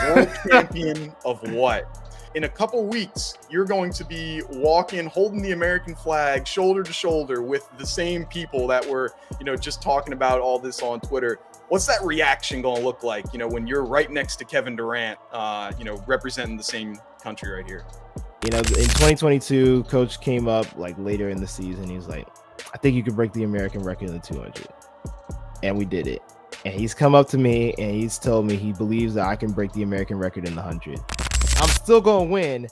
World champion of what? In a couple weeks, you're going to be walking, holding the American flag shoulder to shoulder with the same people that were, just talking about all this on Twitter. What's that reaction going to look like, when you're right next to Kevin Durant, representing the same country right here? In 2022, Coach came up like later in the season. He was like, I think you could break the American record in the 200. And we did it. And he's come up to me and he's told me he believes that I can break the American record in the 100. I'm still going to win,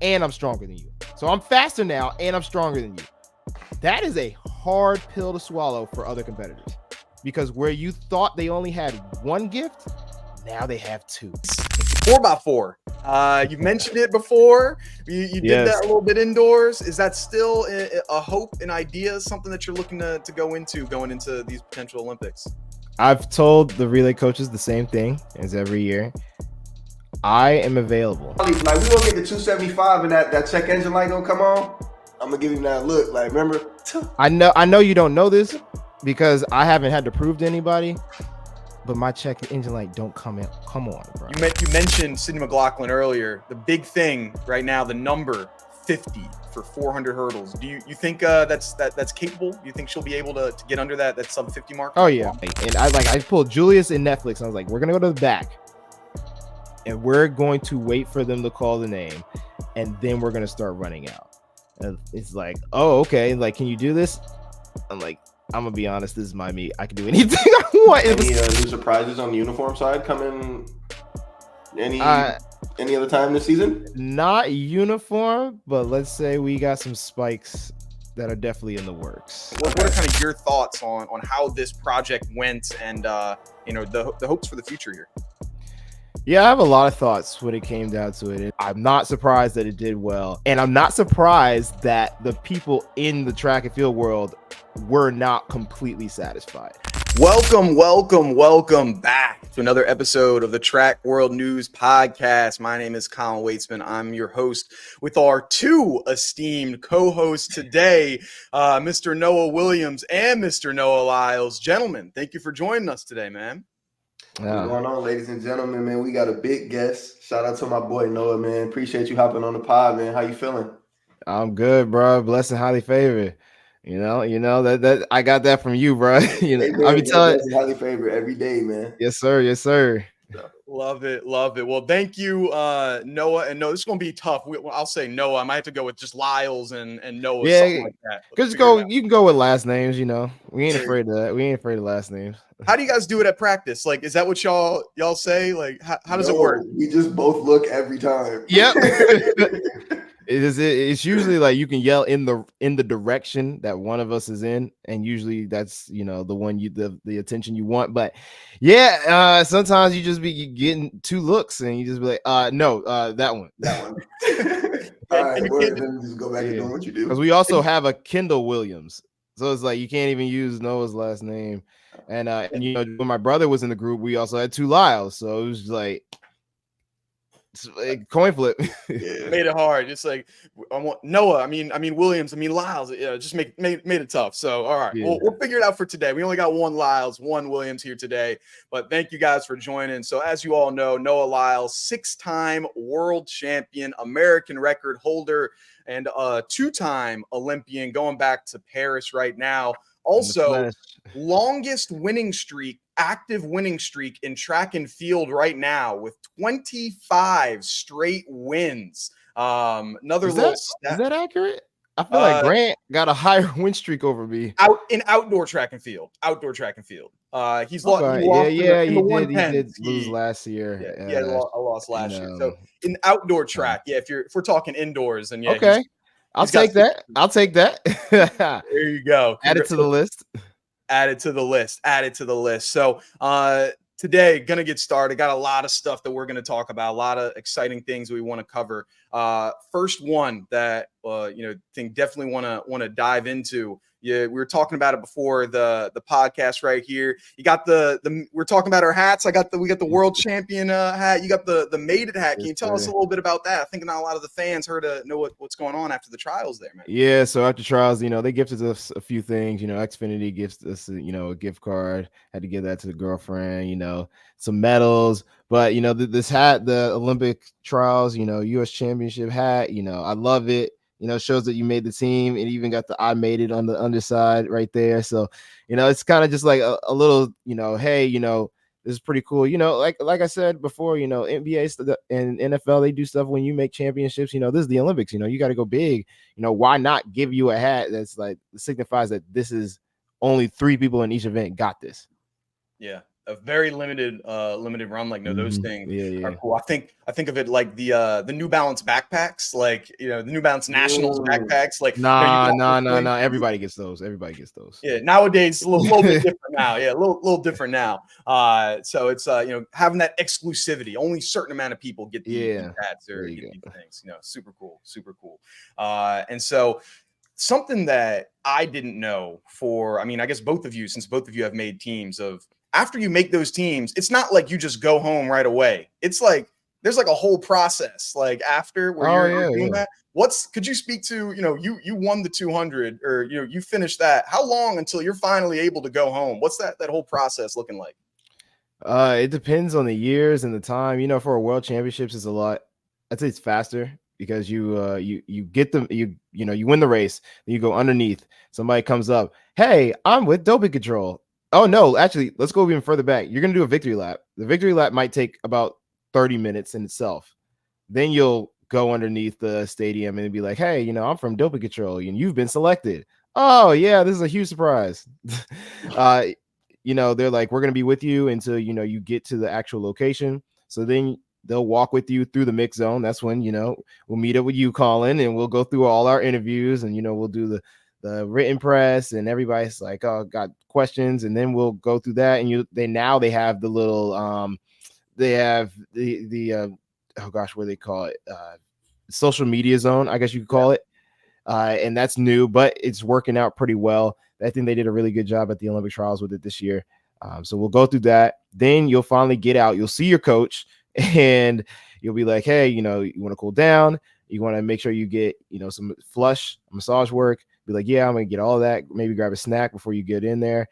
and I'm stronger than you. So I'm faster now, and I'm stronger than you. That is a hard pill to swallow for other competitors, because where you thought they only had one gift, now they have two. 4x4. You mentioned it before. You did that a little bit indoors. Is that still a hope, an idea, something that you're looking to go into going into these potential Olympics? I've told the relay coaches the same thing as every year. I am available. Like, we gonna get the 275 and that check engine light gonna come on. I'm gonna give him that look. Like, remember? I know you don't know this because I haven't had to prove to anybody, but my check engine light don't come on, bro. You mentioned Sidney McLaughlin earlier. The big thing right now, the number 50 for 400 hurdles. Do you think that's capable? Do you think she'll be able to get under that sub 50 mark? Oh yeah. And I pulled Julius in Netflix. I was like, we're gonna go to the back. And we're going to wait for them to call the name, and then we're going to start running out. And it's like, oh, okay. Like, can you do this? I'm like, I'm going to be honest. This is my meat. I can do anything I want. Any new surprises on the uniform side coming any other time this season? Not uniform, but let's say we got some spikes that are definitely in the works. What are kind of your thoughts on how this project went and, the hopes for the future here? Yeah, I have a lot of thoughts when it came down to it. I'm not surprised that it did well. And I'm not surprised that the people in the track and field world were not completely satisfied. Welcome back to another episode of the Track World News Podcast. My name is Colin Waitsman. I'm your host with our two esteemed co-hosts today, Mr. Noah Williams and Mr. Noah Lyles. Gentlemen, thank you for joining us today, man. What's going on, ladies and gentlemen, man? We got a big guest. Shout out to my boy Noah, man. Appreciate you hopping on the pod, man. How you feeling? I'm good, bro. Blessed and highly favored. You know that I got that from you, bro. I be telling highly favored every day, man. Yes, sir. Love it. Well, thank you, Noah. And no, this is gonna be tough. I'll say Noah. I might have to go with just Lyles and Noah. Yeah, something like that. You can go with last names. We ain't afraid of that. We ain't afraid of last names. How do you guys do it at practice? Like, is that what y'all say? Like, how does it work? We just both look every time. Yep. It's usually like you can yell in the direction that one of us is in, and usually that's the one the attention you want. But yeah, sometimes you just be getting two looks and you just be like, no, that one. All right, then just go back and do what you do. Because we also have a Kendall Williams, so it's like you can't even use Noah's last name. And when my brother was in the group, we also had two Lyles, so it was like coin flip. Made it hard. Just like I want Noah. I mean Williams. I mean Lyles. Yeah, just made it tough. So all right, we'll figure it out for today. We only got one Lyles, one Williams here today. But thank you guys for joining. So as you all know, Noah Lyles, 6-time world champion, American record holder, and a 2-time Olympian, going back to Paris right now. Also, longest active winning streak in track and field right now with 25 straight wins. Is that accurate? I feel like Grant got a higher win streak over me. Outdoor track and field. He's lost. He did lose last year. I lost last year. So in outdoor track, if we're talking indoors, then okay. I'll take that. There you go. Add it to the list. So today, gonna get started. Got a lot of stuff that we're gonna talk about. A lot of exciting things we want to cover. First one that think definitely want to dive into. we were talking about it before the podcast right here. You got the we're talking about our hats. We got the world champion hat. You got the made it hat. Can you tell us a little bit about that? I think not a lot of the fans know what's going on after the trials there, man. Yeah, so after trials, they gifted us a few things. Xfinity gives us a gift card. Had to give that to the girlfriend. Some medals. But this hat, the Olympic trials, U.S. championship hat. I love it. Shows that you made the team. It even got the I made it on the underside right there. So, it's kind of just like a little, hey, this is pretty cool. Like I said before, NBA and NFL, they do stuff when you make championships. This is the Olympics. You got to go big. Why not give you a hat that's like signifies that this is only 3 people in each event got this? Yeah. A very limited run. Like, no, those things are cool. I think of it like the New Balance backpacks, like, the New Balance Nationals backpacks. Like, nah. Everybody gets those. Yeah, nowadays a little bit different now. Yeah, a little different now. So it's having that exclusivity. Only a certain amount of people get these hats or get these things. Super cool. And so something that I didn't know I guess both of you, since both of you have made teams, of after you make those teams, it's not like you just go home right away. It's like there's like a whole process like after where you're doing that. Could you speak to, you won the 200 or, you finished that. How long until you're finally able to go home? What's that whole process looking like? It depends on the years and the time. For a world championships, it's a lot. I'd say it's faster because you get them, you win the race, then you go underneath. Somebody comes up, hey, I'm with doping control. Oh no, actually, let's go even further back. You're gonna do a victory lap. The victory lap might take about 30 minutes in itself. Then you'll go underneath the stadium and be like, hey, I'm from doping control and you've been selected. Oh yeah, this is a huge surprise. They're like, we're going to be with you until, you get to the actual location. So then they'll walk with you through the mix zone. That's when, we'll meet up with you, Colin, and we'll go through all our interviews and, we'll do the written press and everybody's like, oh, got questions. And then we'll go through that. And they have the little, they have the oh gosh, what do they call it? Social media zone, I guess you could call it. And that's new, but it's working out pretty well. I think they did a really good job at the Olympic trials with it this year. So we'll go through that. Then you'll finally get out. You'll see your coach and you'll be like, hey, you want to cool down. You want to make sure you get, some flush massage work. Be like, yeah, I'm going to get all of that. Maybe grab a snack before you get in there.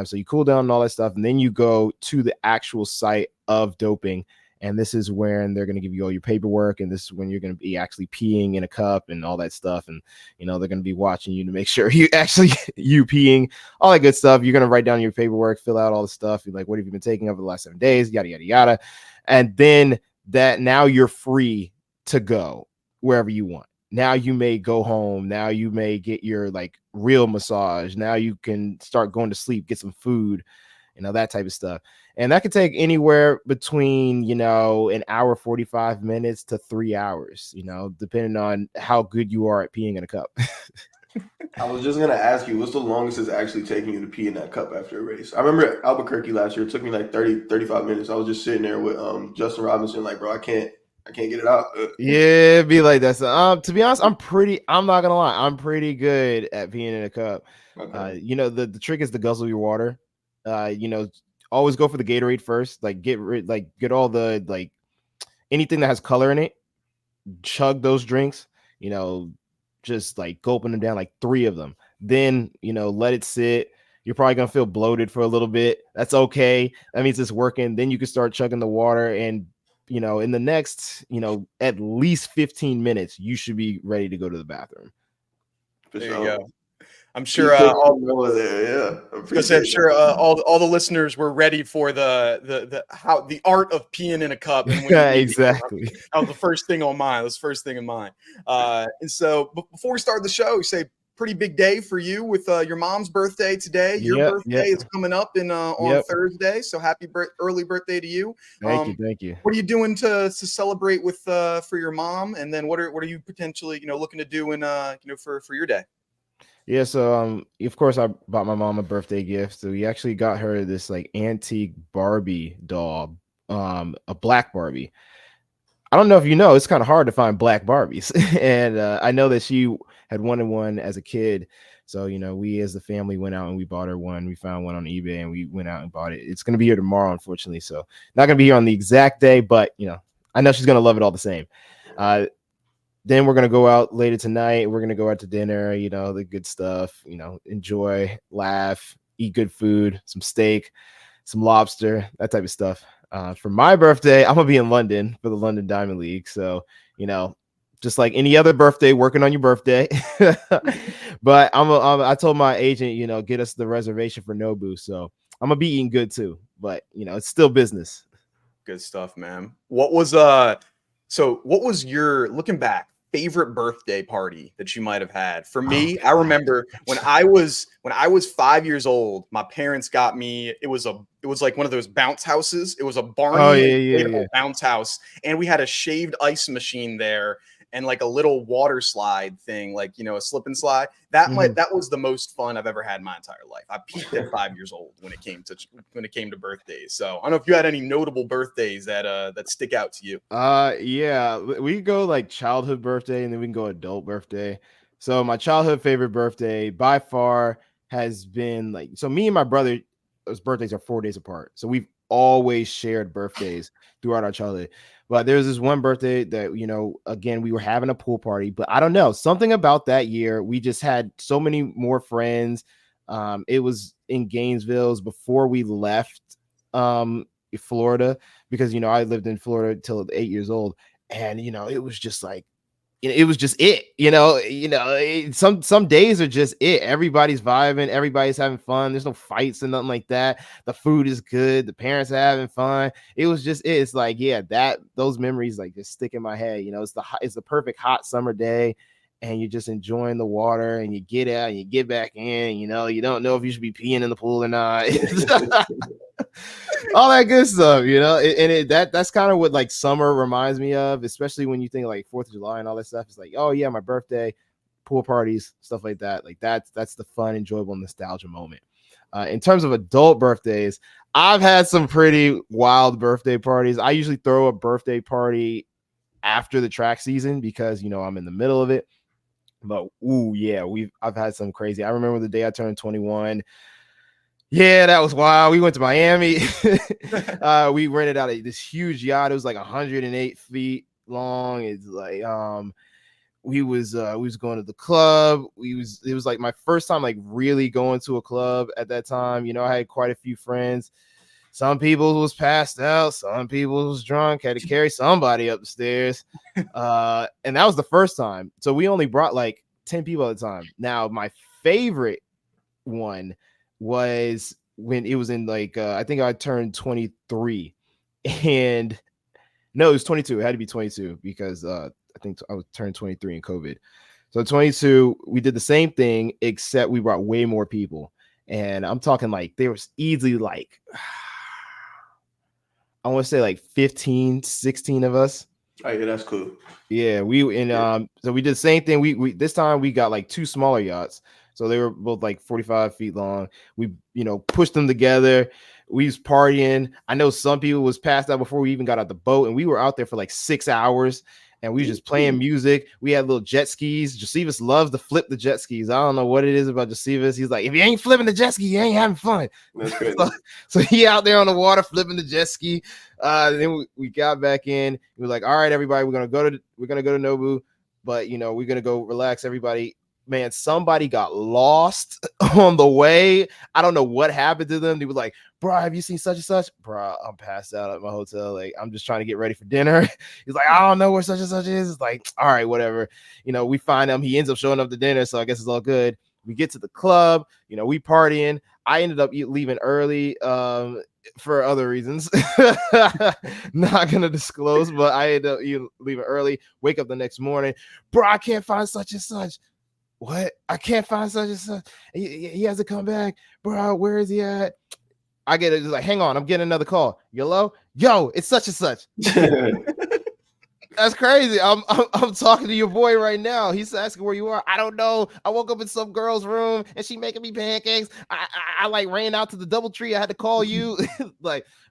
So you cool down and all that stuff. And then you go to the actual site of doping. And this is when they're going to give you all your paperwork. And this is when you're going to be actually peeing in a cup and all that stuff. And, they're going to be watching you to make sure you peeing, all that good stuff. You're going to write down your paperwork, fill out all the stuff. You're like, what have you been taking over the last 7 days? Yada, yada, yada. And then now you're free to go wherever you want. Now you may go home. Now you may get your real massage. Now you can start going to sleep, get some food, that type of stuff. And that could take anywhere between, an hour, 45 minutes to 3 hours, depending on how good you are at peeing in a cup. I was just going to ask you, what's the longest it's actually taking you to pee in that cup after a race? I remember at Albuquerque last year, it took me 35 minutes. I was just sitting there with Justin Robinson, bro, I can't get it out. Yeah, it'd be like that. So, to be honest, I'm not gonna lie, I'm pretty good at peeing in a cup. Okay. The trick is to guzzle your water. Always go for the Gatorade first. Get all the anything that has color in it. Chug those drinks. Just gulping them down, 3 of them. Then let it sit. You're probably gonna feel bloated for a little bit. That's okay. That means it's working. Then you can start chugging the water and. In the next, at least 15 minutes, you should be ready to go to the bathroom. There you go. I'm sure all the listeners were ready for the art of peeing in a cup. And exactly. That was the first thing on mine. That was the first thing in mind. And so before we start the show, we say pretty big day for you with your mom's birthday today. Your birthday is coming up on Thursday, so happy early birthday to you. Thank you. What are you doing to celebrate with for your mom? And then what are you potentially looking to do in for your day? Yeah, so of course I bought my mom a birthday gift. So we actually got her this antique Barbie doll, a black Barbie. I don't know if it's kind of hard to find black Barbies. And I know that she had wanted one as a kid. So, we as the family went out and we bought her one. We found one on eBay and we went out and bought it. It's going to be here tomorrow, unfortunately. So not going to be here on the exact day, but, I know she's going to love it all the same. Then we're going to go out later tonight. We're going to go out to dinner, the good stuff, enjoy, laugh, eat good food, some steak, some lobster, that type of stuff. For my birthday, I'm going to be in London for the London Diamond League. So, just like any other birthday, working on your birthday. But I told my agent, get us the reservation for Nobu. So I'm going to be eating good too. But, it's still business. Good stuff, man. What was your, looking back, favorite birthday party that you might have had? For me, I remember when I was 5 years old, my parents got me, it was like one of those bounce houses. It was a Barney bounce house, and we had a shaved ice machine there and like a little water slide thing, like, a slip and slide. That was the most fun I've ever had in my entire life. I peaked at 5 years old when it came to birthdays. So I don't know if you had any notable birthdays that stick out to you. Yeah, we go like childhood birthday and then we can go adult birthday. So my childhood favorite birthday by far has been me and my brother's birthdays are 4 days apart. So we've always shared birthdays throughout our childhood. But there's this one birthday that, again, we were having a pool party, but I don't know, something about that year. We just had so many more friends. It was in Gainesville before we left Florida, because, I lived in Florida till 8 years old. And, it was just like, it was just some days are just it. Everybody's vibing. Everybody's having fun. There's no fights and nothing like that. The food is good. The parents are having fun. It was just it. It's like, those memories just stick in my head. It's the perfect hot summer day, and you're just enjoying the water, and you get out and you get back in. You don't know if you should be peeing in the pool or not. All that good stuff, that's kind of what summer reminds me of, especially when you think of 4th of July and all that stuff. It's like, oh yeah, my birthday, pool parties, stuff like that. That's the fun, enjoyable nostalgia moment. In terms of adult birthdays, I've had some pretty wild birthday parties. I usually throw a birthday party after the track season because I'm in the middle of it. But I've had some crazy. I remember the day I turned 21. Yeah, that was wild. We went to Miami. We rented out this huge yacht. It was 108 feet long. It's we was going to the club. It was my first time really going to a club at that time. I had quite a few friends. Some people was passed out. Some people was drunk. Had to carry somebody up the stairs. And that was the first time. So we only brought 10 people at a time. Now, my favorite one was when it was in I think I turned 23, and no, it was 22. It had to be 22 because I think I was turned 23 in COVID. So 22, we did the same thing, except we brought way more people. And I'm talking there was easily I want to say 15, 16 of us. Oh yeah, that's cool. Yeah, so we did the same thing. We this time we got 2 smaller yachts. So they were both 45 feet long. We, pushed them together. We was partying. I know some people was passed out before we even got out the boat, and we were out there for 6 hours, and we were just playing music. We had little jet skis. Josephus loves to flip the jet skis. I don't know what it is about Josephus. He's like, if you ain't flipping the jet ski, you ain't having fun. That's great. So he out there on the water flipping the jet ski. Then we got back in. We were like, all right, everybody, we're gonna go to Nobu, but we're gonna go relax, everybody. Man, somebody got lost on the way. I don't know what happened to them. They were like, bro, have you seen such and such? Bro, I'm passed out at my hotel. I'm just trying to get ready for dinner. He's like, I don't know where such and such is. It's like, all right, whatever. We find him. He ends up showing up to dinner, so I guess it's all good. We get to the club. We partying. I ended up leaving early for other reasons. Not going to disclose, but I ended up leaving early. Wake up the next morning. Bro, I can't find such and such. What? I can't find such and such. He has to come back. Bro, where is he at? I get it. Hang on. I'm getting another call. Yo, it's such and such. That's crazy. I'm talking to your boy right now. He's asking where you are. I don't know. I woke up in some girl's room and she making me pancakes. I ran out to the DoubleTree. I had to call you.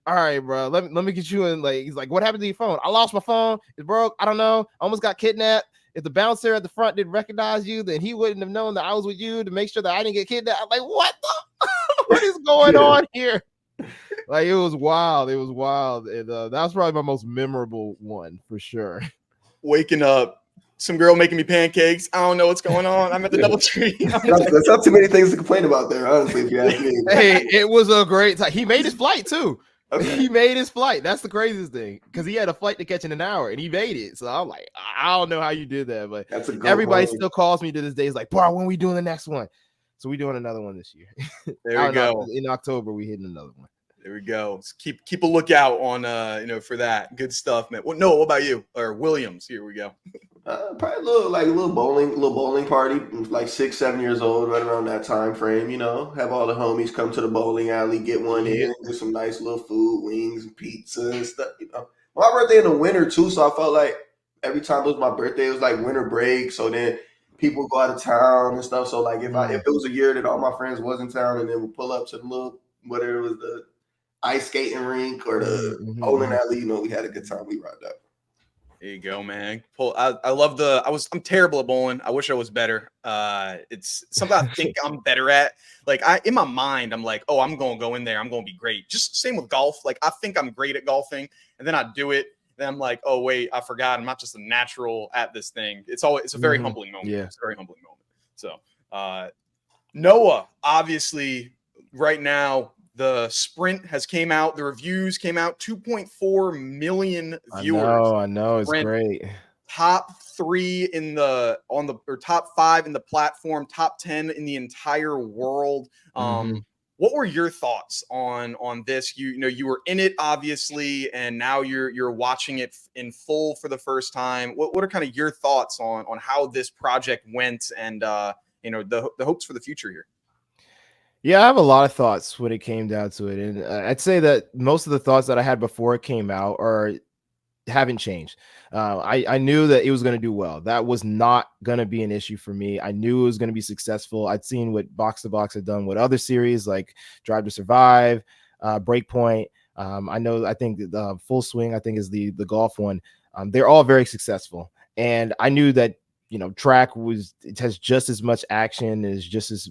All right, bro. Let me get you in. He's like, what happened to your phone? I lost my phone. It broke. I don't know. I almost got kidnapped. if the bouncer at the front didn't recognize you, then he wouldn't have known that I was with you to make sure that I didn't get kidnapped. I'm like, what the what is going on here? Like, it was wild. It was wild. And that was probably my most memorable one for sure. Waking up, some girl making me pancakes. I don't know what's going on. I'm at the DoubleTree. That's not too many things to complain about there, honestly, if you ask me. Hey, it was a great time. He made his flight too. Okay. He made his flight. That's the craziest thing, because he had a flight to catch in an hour and he made it. So I'm like, I don't know how you did that, but everybody still calls me to this day. It's like, bro, when we doing the next one? So we're doing another one this year. There we go. In October, we hitting another one. There we go. Let's keep a lookout on for that. Good stuff, man. Well, no, what about you? Or Williams? Here we go. Probably a little bowling party, like 6-7 years old, right around that time frame. Have all the homies come to the bowling alley, get one in, get some nice little food, wings and pizza and stuff. My birthday in the winter too, so I felt like every time it was my birthday, it was like winter break. So then people would go out of town and stuff. So like if it was a year that all my friends was in town, and then we pull up to the little, whether it was the ice skating rink or the bowling alley, we had a good time. We rocked up. There you go, man. I love I'm terrible at bowling. I wish I was better. It's something I think I'm better at. Like in my mind, I'm like, oh, I'm going to go in there. I'm going to be great. Just same with golf. Like I think I'm great at golfing, and then I do it. Then I'm like, oh wait, I forgot. I'm not just a natural at this thing. It's a very humbling moment. Yeah. It's a very humbling moment. So Noah, obviously right now, the sprint has came out. The reviews came out. 2.4 million viewers. I know. It's great. Top 3 in top 5 in the platform. Top 10 in the entire world. What were your thoughts on this? You were in it obviously, and now you're watching it in full for the first time. What are kind of your thoughts on how this project went, and the hopes for the future here? Yeah, I have a lot of thoughts when it came down to it. And I'd say that most of the thoughts that I had before it came out haven't changed. I knew that it was going to do well. That was not going to be an issue for me. I knew it was going to be successful. I'd seen what Box to Box had done with other series like Drive to Survive, Breakpoint. I think the Full Swing, I think, is the golf one. They're all very successful. And I knew that, track it has just as much action, is just as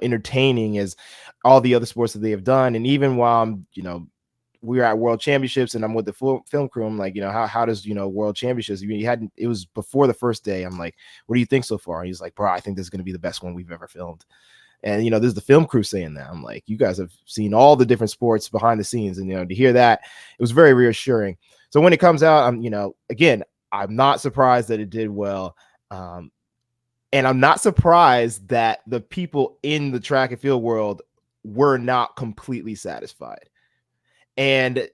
entertaining as all the other sports that they have done. And even while I'm, we were at World Championships and I'm with the film crew, I'm like, how does, World Championships, it was before the first day. I'm like, what do you think so far? And he's like, bro, I think this is going to be the best one we've ever filmed. And, this is the film crew saying that. I'm like, you guys have seen all the different sports behind the scenes. And, to hear that, it was very reassuring. So when it comes out, again, I'm not surprised that it did well. And I'm not surprised that the people in the track and field world were not completely satisfied. And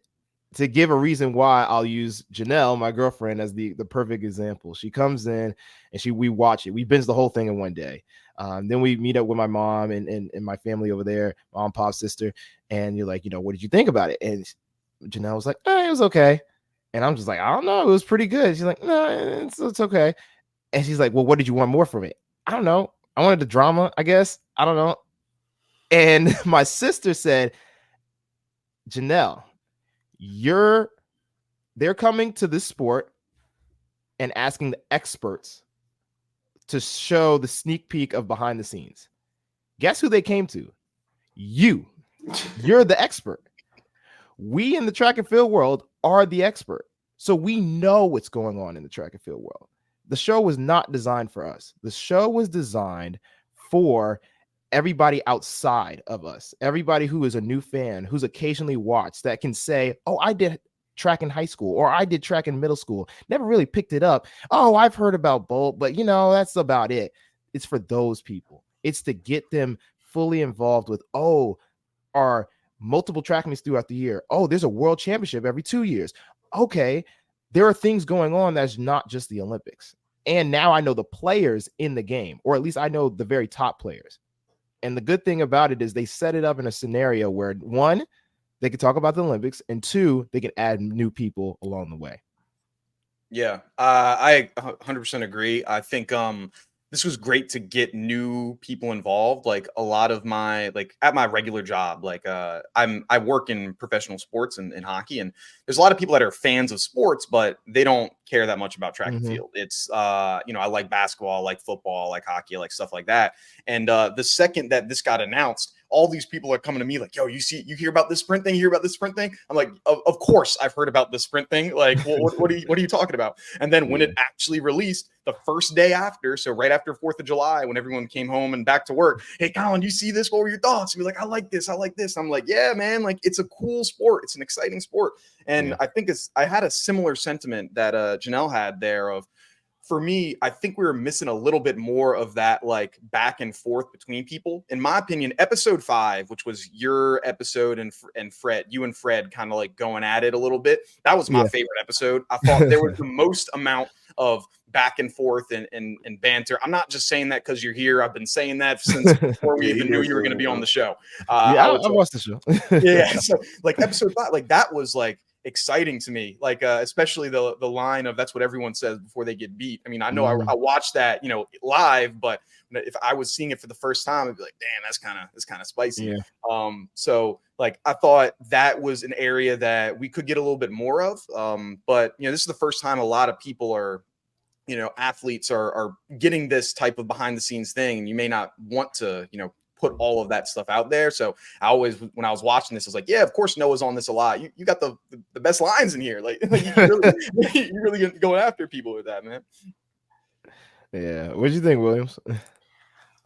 to give a reason why, I'll use Janelle, my girlfriend, as the perfect example. She comes in and we watch it. We binge the whole thing in one day. Then we meet up with my mom and my family over there, mom, pop, sister. And you're like, what did you think about it? And Janelle was like, it was okay. And I'm just like, I don't know. It was pretty good. She's like, no, it's okay. And she's like, well, what did you want more from it? I don't know. I wanted the drama, I guess. I don't know. And my sister said, Janelle, they're coming to this sport and asking the experts to show the sneak peek of behind the scenes. Guess who they came to? You. You're the expert. We in the track and field world are the expert. So we know what's going on in the track and field world. The show was not designed for us. The show was designed for everybody outside of us, everybody who is a new fan, who's occasionally watched, that can say, oh, I did track in high school, or I did track in middle school, never really picked it up. Oh, I've heard about Bolt, but that's about it. It's for those people. It's to get them fully involved with, our multiple track meets throughout the year. Oh, there's a world championship every 2 years. Okay. There are things going on that's not just the Olympics. And now I know the players in the game, or at least I know the very top players. And the good thing about it is they set it up in a scenario where, one, they can talk about the Olympics, and two, they can add new people along the way. Yeah, I 100% agree. I think this was great to get new people involved. Like a lot of at my regular job, I work in professional sports and hockey, and there's a lot of people that are fans of sports, but they don't care that much about track and field. It's you know, I like basketball, I like football, I like hockey, I like stuff like that. And the second that this got announced, all these people are coming to me like, yo, you hear about this sprint thing? You hear about this sprint thing? I'm like, of course I've heard about this sprint thing. Like, what are you talking about? And then when it actually released the first day after, so right after 4th of July, when everyone came home and back to work, hey, Colin, you see this? What were your thoughts? And you're like, I like this. I'm like, yeah, man, like it's a cool sport. It's an exciting sport. And I think I had a similar sentiment that Janelle had there of, for me, I think we were missing a little bit more of that like back and forth between people. In my opinion, episode 5, which was your episode and Fred, you and Fred kind of like going at it a little bit. That was my favorite episode. I thought there was the most amount of back and forth and banter. I'm not just saying that because you're here. I've been saying that since before we even knew you were going to be on the show. I watched the show. So like episode 5, like that was like exciting to me, like especially the line of that's what everyone says before they get beat. I mean, I know I watched that, you know, live, but if I was seeing it for the first time, I'd be like, damn, that's kind of spicy. So like I thought that was an area that we could get a little bit more of, but you know, this is the first time a lot of people are, you know, athletes are getting this type of behind the scenes thing, and you may not want to, you know, put all of that stuff out there. So I always, when I was watching this, I was like, yeah, of course Noah's on this a lot. You got the best lines in here. Like you really going after people with that, man. Yeah. What do you think, Williams?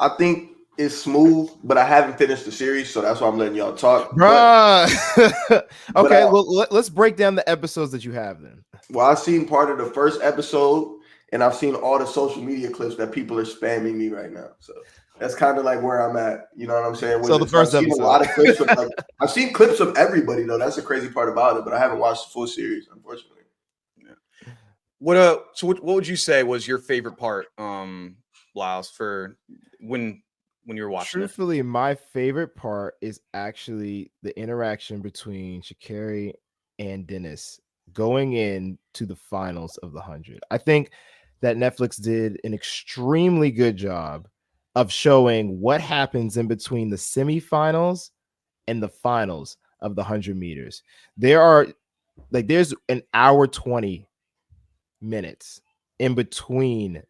I think it's smooth, but I haven't finished the series, so that's why I'm letting y'all talk. Okay, well, let's break down the episodes that you have then. Well, I've seen part of the first episode, and I've seen all the social media clips that people are spamming me right now. So that's kind of like where I'm at. You know what I'm saying? So the first I've seen episode. a lot of clips of like I've seen clips of everybody though. That's the crazy part about it. But I haven't watched the full series, unfortunately. Yeah. What would you say was your favorite part, Lyles, for when you were watching? Truthfully, my favorite part is actually the interaction between Sha'Carri and Dennis going in to the finals of the 100. I think that Netflix did an extremely good job of showing what happens in between the semifinals and the finals of the 100 meters. There's an hour 20 minutes in between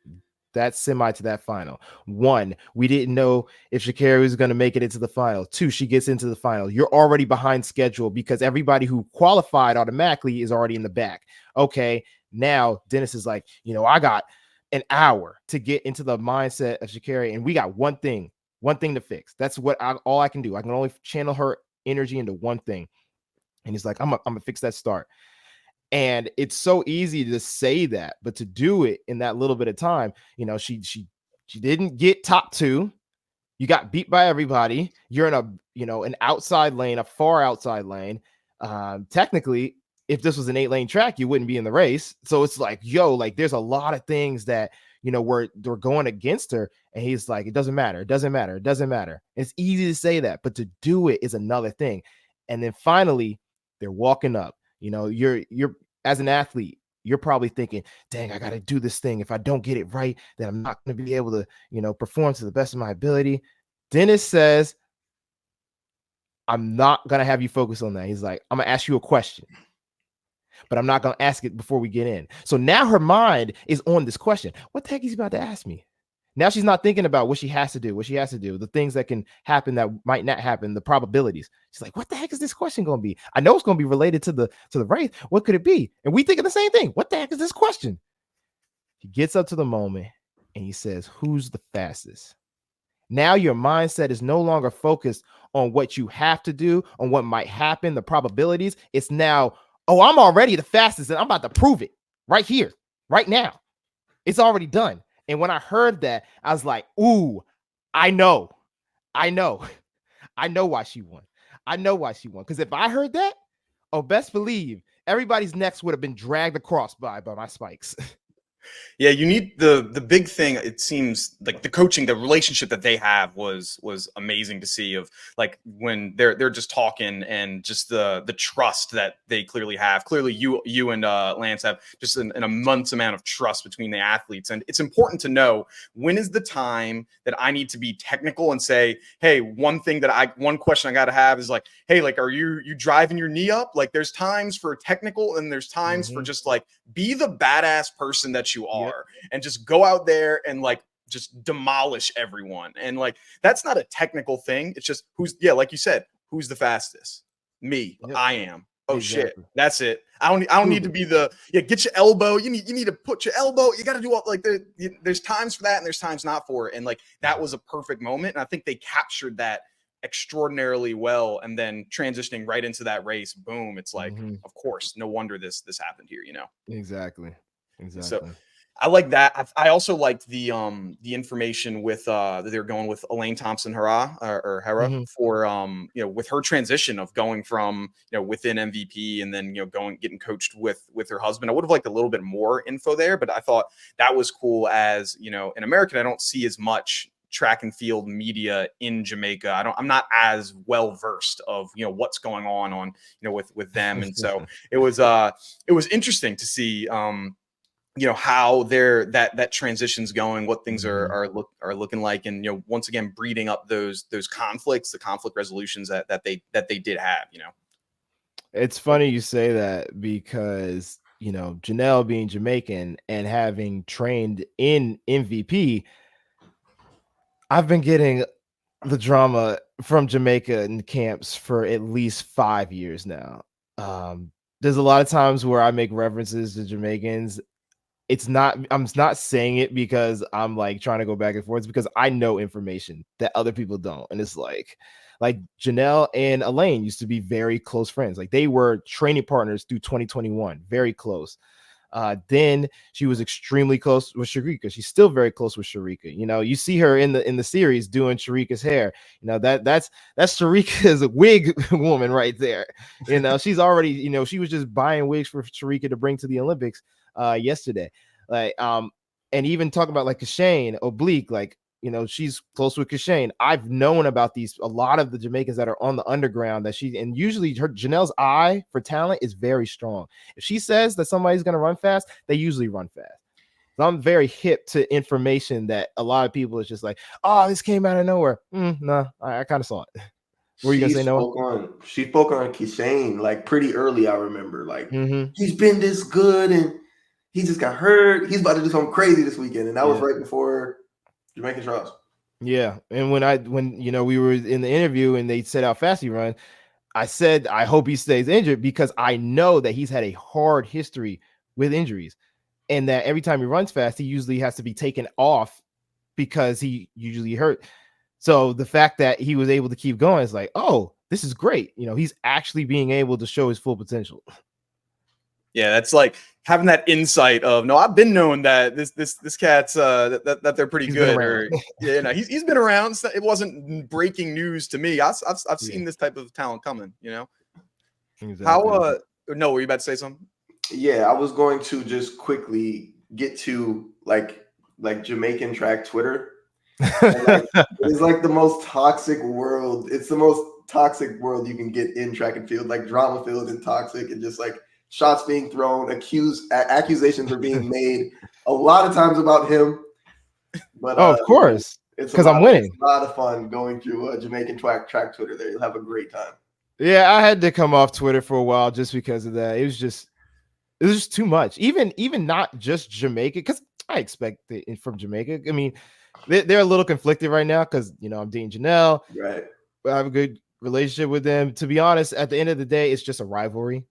that semi to that final. 1, we didn't know if Sha'Carri was going to make it into the final. 2, she gets into the final. You're already behind schedule because everybody who qualified automatically is already in the back. Okay, now Dennis is like, you know, I got an hour to get into the mindset of Sha'Carri, and we got one thing to fix. That's all I can do. I can only channel her energy into one thing. And he's like, I'm gonna fix that start. And it's so easy to say that, but to do it in that little bit of time, you know, she didn't get top 2. You got beat by everybody. You're in an outside lane, a far outside lane. Technically, if this was an 8-lane track, you wouldn't be in the race. So it's like, yo, like there's a lot of things that, you know, we're going against her. And he's like, it doesn't matter. It doesn't matter. It doesn't matter. It's easy to say that, but to do it is another thing. And then finally, they're walking up. You know, you're as an athlete, you're probably thinking, dang, I got to do this thing. If I don't get it right, then I'm not going to be able to, you know, perform to the best of my ability. Dennis says, I'm not going to have you focus on that. He's like, I'm going to ask you a question, but I'm not going to ask it before we get in. So now her mind is on this question. What the heck is he about to ask me? Now she's not thinking about what she has to do, the things that can happen that might not happen, the probabilities. She's like, what the heck is this question going to be? I know it's going to be related to the race. What could it be? And we thinking the same thing. What the heck is this question? He gets up to the moment and he says, who's the fastest? Now your mindset is no longer focused on what you have to do, on what might happen, the probabilities. It's now, oh, I'm already the fastest and I'm about to prove it right here, right now. It's already done. And when I heard that, I was like, ooh, I know why she won. Because if I heard that, oh, best believe everybody's necks would have been dragged across by my spikes. Yeah, you need the big thing. It seems like the coaching, the relationship that they have was amazing to see. Of like when they're just talking and just the trust that they clearly have. Clearly, you and Lance have just an immense amount of trust between the athletes, and it's important to know when is the time that I need to be technical and say, hey, one question I got to have is like, hey, like, are you driving your knee up? Like, there's times for technical and there's times for just like be the badass person that you are. And just go out there and like just demolish everyone. And like that's not a technical thing. It's just like you said, who's the fastest? Me. I am. Oh shit. That's it. I don't need to be get your elbow. You need to put your elbow. You got to do all like there's times for that and there's times not for it. And like that was a perfect moment. And I think they captured that extraordinarily well. And then transitioning right into that race, boom. It's like, of course, no wonder this happened here, Exactly. So I like that. I also liked the information with that they're going with Elaine Thompson Hera for with her transition of going from within MVP and then getting coached with her husband. I would have liked a little bit more info there, but I thought that was cool. As in American, I don't see as much track and field media in Jamaica. I'm not as well versed of what's going on with them, and so it was interesting to see how that transition's going, what things are looking like, and once again breeding up those conflicts, the conflict resolutions that they did have. It's funny you say that because Janelle being Jamaican and having trained in MVP, I've been getting the drama from Jamaica in camps for at least 5 years now. There's a lot of times where I make references to Jamaicans. I'm not saying it because I'm like trying to go back and forth. It's because I know information that other people don't. And it's like Janelle and Elaine used to be very close friends. Like they were training partners through 2021, very close. Then she was extremely close with Sharika. She's still very close with Sharika. You see her in the series doing Sharika's hair. That's Sharika's wig woman right there. She's already, she was just buying wigs for Sharika to bring to the Olympics yesterday. And even talk about like Kashane Oblique, she's close with Kashane. I've known about a lot of the Jamaicans that are on the underground and usually Janelle's eye for talent is very strong. If she says that somebody's going to run fast, they usually run fast. So I'm very hip to information that a lot of people is just like, oh, this came out of nowhere. No, I kind of saw it. What were you going to say, Noah? She spoke on Kishane like pretty early, I remember. Like, he's been this good and he just got hurt. He's about to do something crazy this weekend. And that was right before Jamaican trials. Yeah. And when we were in the interview and they said how fast he run, I said, I hope he stays injured because I know that he's had a hard history with injuries and that every time he runs fast, he usually has to be taken off because he usually hurt. So the fact that he was able to keep going is like, oh, this is great. He's actually being able to show his full potential. Yeah, that's like having that insight of no, I've been knowing that this cat's that they're pretty good. Or he's been around. It wasn't breaking news to me. I've seen this type of talent coming. Exactly. How no, were you about to say something? Yeah, I was going to just quickly get to like Jamaican track Twitter. It's like the most toxic world. It's the most toxic world you can get in track and field, like drama filled and toxic, and just like shots being thrown, accusations are being made a lot of times about him. But of course, it's because I'm winning. It's a lot of fun going through Jamaican track Twitter. There, you'll have a great time. Yeah, I had to come off Twitter for a while just because of that. It was just too much. Even not just Jamaica, because I expect it from Jamaica. I mean, they're a little conflicted right now because I'm dating Janelle. Right. I have a good relationship with them. To be honest, at the end of the day, it's just a rivalry.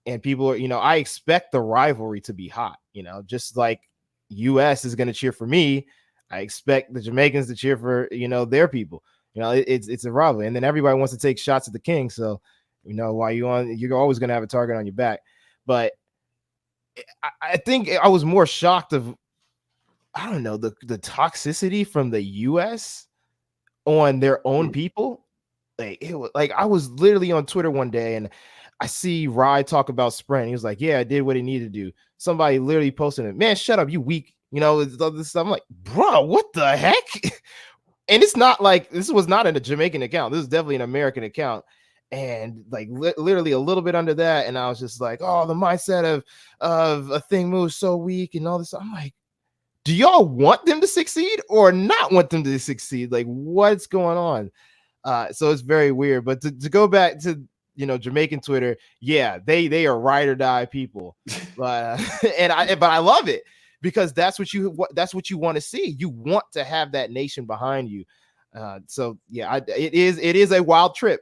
And people are, I expect the rivalry to be hot, just like US is going to cheer for me. I expect the Jamaicans to cheer for, their people. It's a rivalry. And then everybody wants to take shots at the king. So, while you're always going to have a target on your back. But I think I was more shocked of, I don't know, the toxicity from the US on their own people. Like it was like I was literally on Twitter one day and I see Rye talk about Sprint. He was like, yeah, I did what he needed to do. Somebody literally posted it. Man, shut up, you weak. You know, all this stuff. I'm like, bro, what the heck? And it's not like this was not in a Jamaican account. This is definitely an American account. And like literally a little bit under that. And I was just like, oh, the mindset of a thing moves so weak and all this. I'm like, do y'all want them to succeed or not want them to succeed? Like, what's going on? So it's very weird. But to go back to, you know, Jamaican Twitter, yeah, they are ride or die people. But but I love it because that's what you want to see. You want to have that nation behind you. So yeah, it is a wild trip.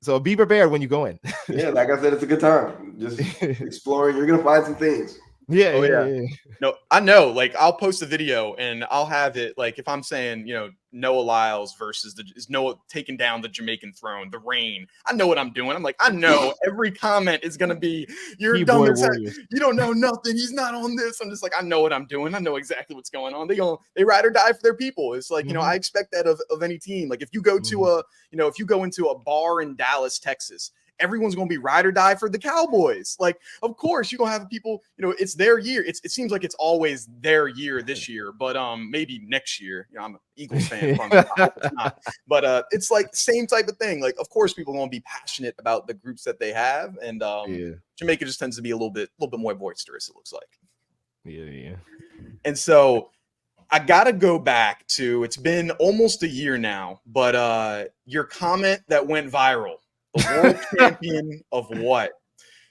So be prepared when you go in. Yeah, like I said, it's a good time. Just exploring. You're gonna find some things. Yeah. No, I know. Like, I'll post a video and I'll have it. Like, if I'm saying, you know, Noah Lyles versus is Noah taking down the Jamaican throne, the reign. I know what I'm doing. I'm like, I know every comment is gonna be, you're dumb as heck. You don't know nothing. He's not on this. I'm just like, I know what I'm doing. I know exactly what's going on. They ride or die for their people. It's like, you know, I expect that of any team. Like, if you go to if you go into a bar in Dallas, Texas, everyone's going to be ride or die for the Cowboys. Like, of course, you're going to have people, you know, it's their year. It seems like it's always their year this year, but maybe next year. You know, I'm an Eagles fan. I hope it's not. But it's like same type of thing. Like, of course, people are going to be passionate about the groups that they have. And Jamaica just tends to be a little bit more boisterous, it looks like. Yeah. And so I got to go back to, it's been almost a year now, but your comment that went viral. A world champion of what?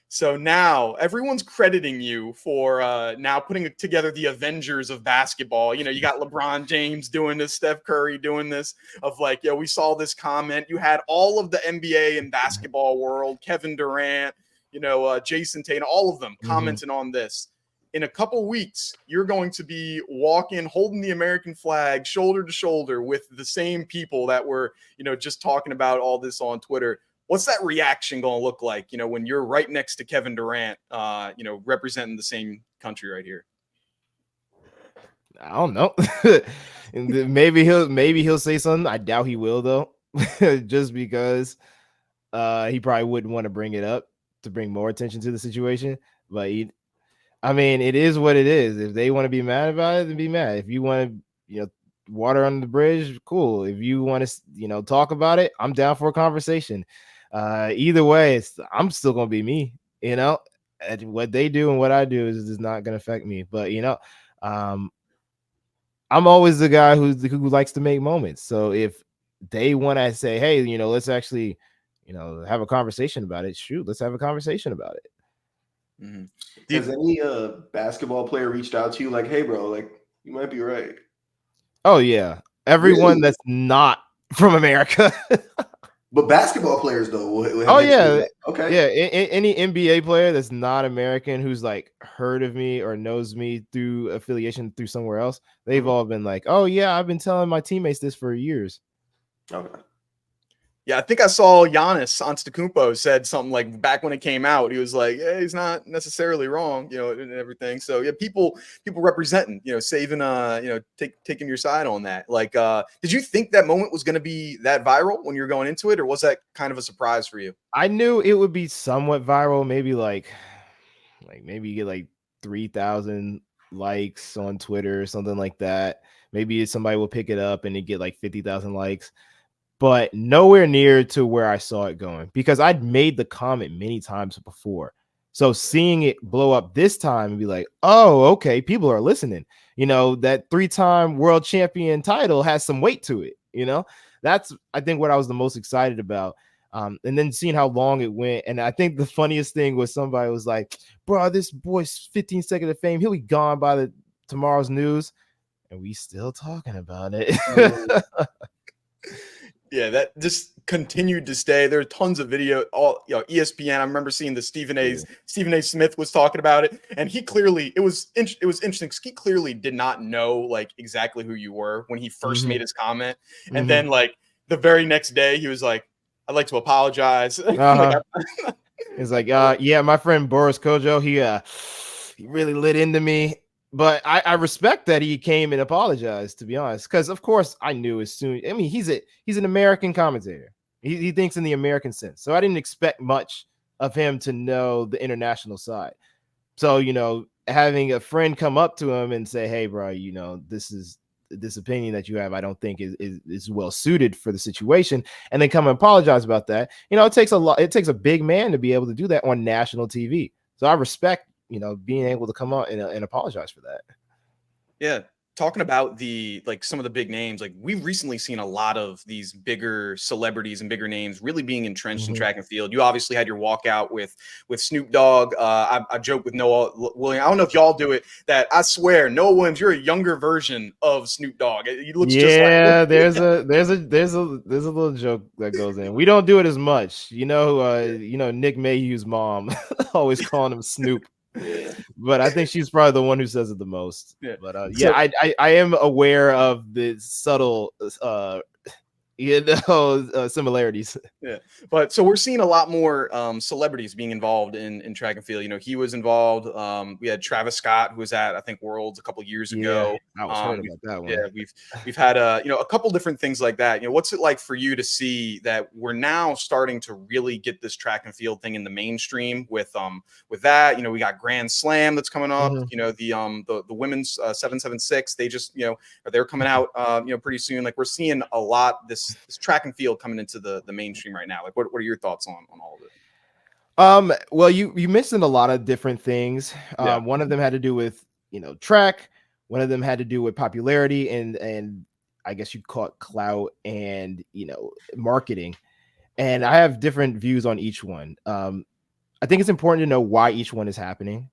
So now everyone's crediting you for now putting together the Avengers of basketball. You know, you got LeBron James doing this, Steph Curry doing this, of like, yeah, we saw this comment. You had all of the NBA and basketball world, Kevin Durant, you know, Jason Tatum, all of them commenting on this. In a couple weeks, you're going to be walking, holding the American flag shoulder to shoulder with the same people that were, you know, just talking about all this on Twitter. What's that reaction going to look like, you know, when you're right next to Kevin Durant, you know, representing the same country right here? I don't know. maybe he'll say something. I doubt he will though, just because he probably wouldn't want to bring it up to bring more attention to the situation. But I mean, it is what it is. If they want to be mad about it, then be mad. If you want to, you know, water under the bridge, cool. If you want to, you know, talk about it, I'm down for a conversation. Either way, I'm still gonna be me, you know. And what they do and what I do is not gonna affect me. But you know, I'm always the guy who likes to make moments. So if they want to say, hey, you know, let's actually, you know, have a conversation about it, shoot, let's have a conversation about it. Has any basketball player reached out to you like, hey, bro, like you might be right? Oh yeah, everyone that's not from America. But basketball players though. Oh yeah, okay. Yeah, any NBA player that's not American who's like heard of me or knows me through affiliation through somewhere else, they've all been like, "Oh yeah, I've been telling my teammates this for years." Okay. Yeah, I think I saw Giannis Antetokounmpo said something like back when it came out. He was like, "Yeah, he's not necessarily wrong, you know, and everything." So yeah, people representing, you know, saving, you know, taking your side on that. Like, did you think that moment was going to be that viral when you were going into it, or was that kind of a surprise for you? I knew it would be somewhat viral, maybe like maybe you get like 3,000 likes on Twitter or something like that. Maybe somebody will pick it up and it get like 50,000 likes. But nowhere near to where I saw it going because I'd made the comment many times before. So seeing it blow up this time and be like, oh, okay, people are listening. You know, that 3-time world champion title has some weight to it. You know, that's, I think, what I was the most excited about. And then seeing how long it went. And I think the funniest thing was somebody was like, bro, this boy's 15 seconds of fame. He'll be gone by tomorrow's news. And we still talking about it. Yeah, that just continued to stay. There are tons of video, all, you know, ESPN. I remember seeing the Stephen A. Smith was talking about it, and he clearly, it was interesting because he clearly did not know like exactly who you were when he first made his comment, and then like the very next day he was like, "I'd like to apologize." He's like, yeah, my friend Boris Kojo, he really lit into me. But I respect that he came and apologized, to be honest, because of course I knew as soon. I mean, he's an American commentator. He thinks in the American sense, so I didn't expect much of him to know the international side. So, having a friend come up to him and say, "Hey, bro, this opinion that you have, I don't think is well suited for the situation," and then come and apologize about that. It takes a lot. It takes a big man to be able to do that on national TV. So I respect, being able to come out and apologize for that. Yeah. Talking about some of the big names, like we've recently seen a lot of these bigger celebrities and bigger names really being entrenched in track and field. You obviously had your walkout with Snoop Dogg. I joke with Noah Williams. I don't know if y'all do it. That I swear, Noah Williams, you're a younger version of Snoop Dogg. He looks just like. there's a little joke that goes in. We don't do it as much. Nick Mayhew's mom always calling him Snoop. Yeah. But I think she's probably the one who says it the most. Yeah. But I am aware of the subtle similarities. Yeah, but so we're seeing a lot more celebrities being involved in track and field. He was involved. We had Travis Scott, who was at, I think, Worlds a couple years ago. I was heard about that one. Yeah, we've had a couple different things like that. What's it like for you to see that we're now starting to really get this track and field thing in the mainstream with that? We got Grand Slam that's coming up. The women's 776. They just they're coming out pretty soon. Like we're seeing a lot this track and field coming into the mainstream right now. Like what are your thoughts on all of it? Well, you mentioned a lot of different things. One of them had to do with track. One of them had to do with popularity and I guess you'd call it clout and marketing. And I have different views on each one. I think it's important to know why each one is happening.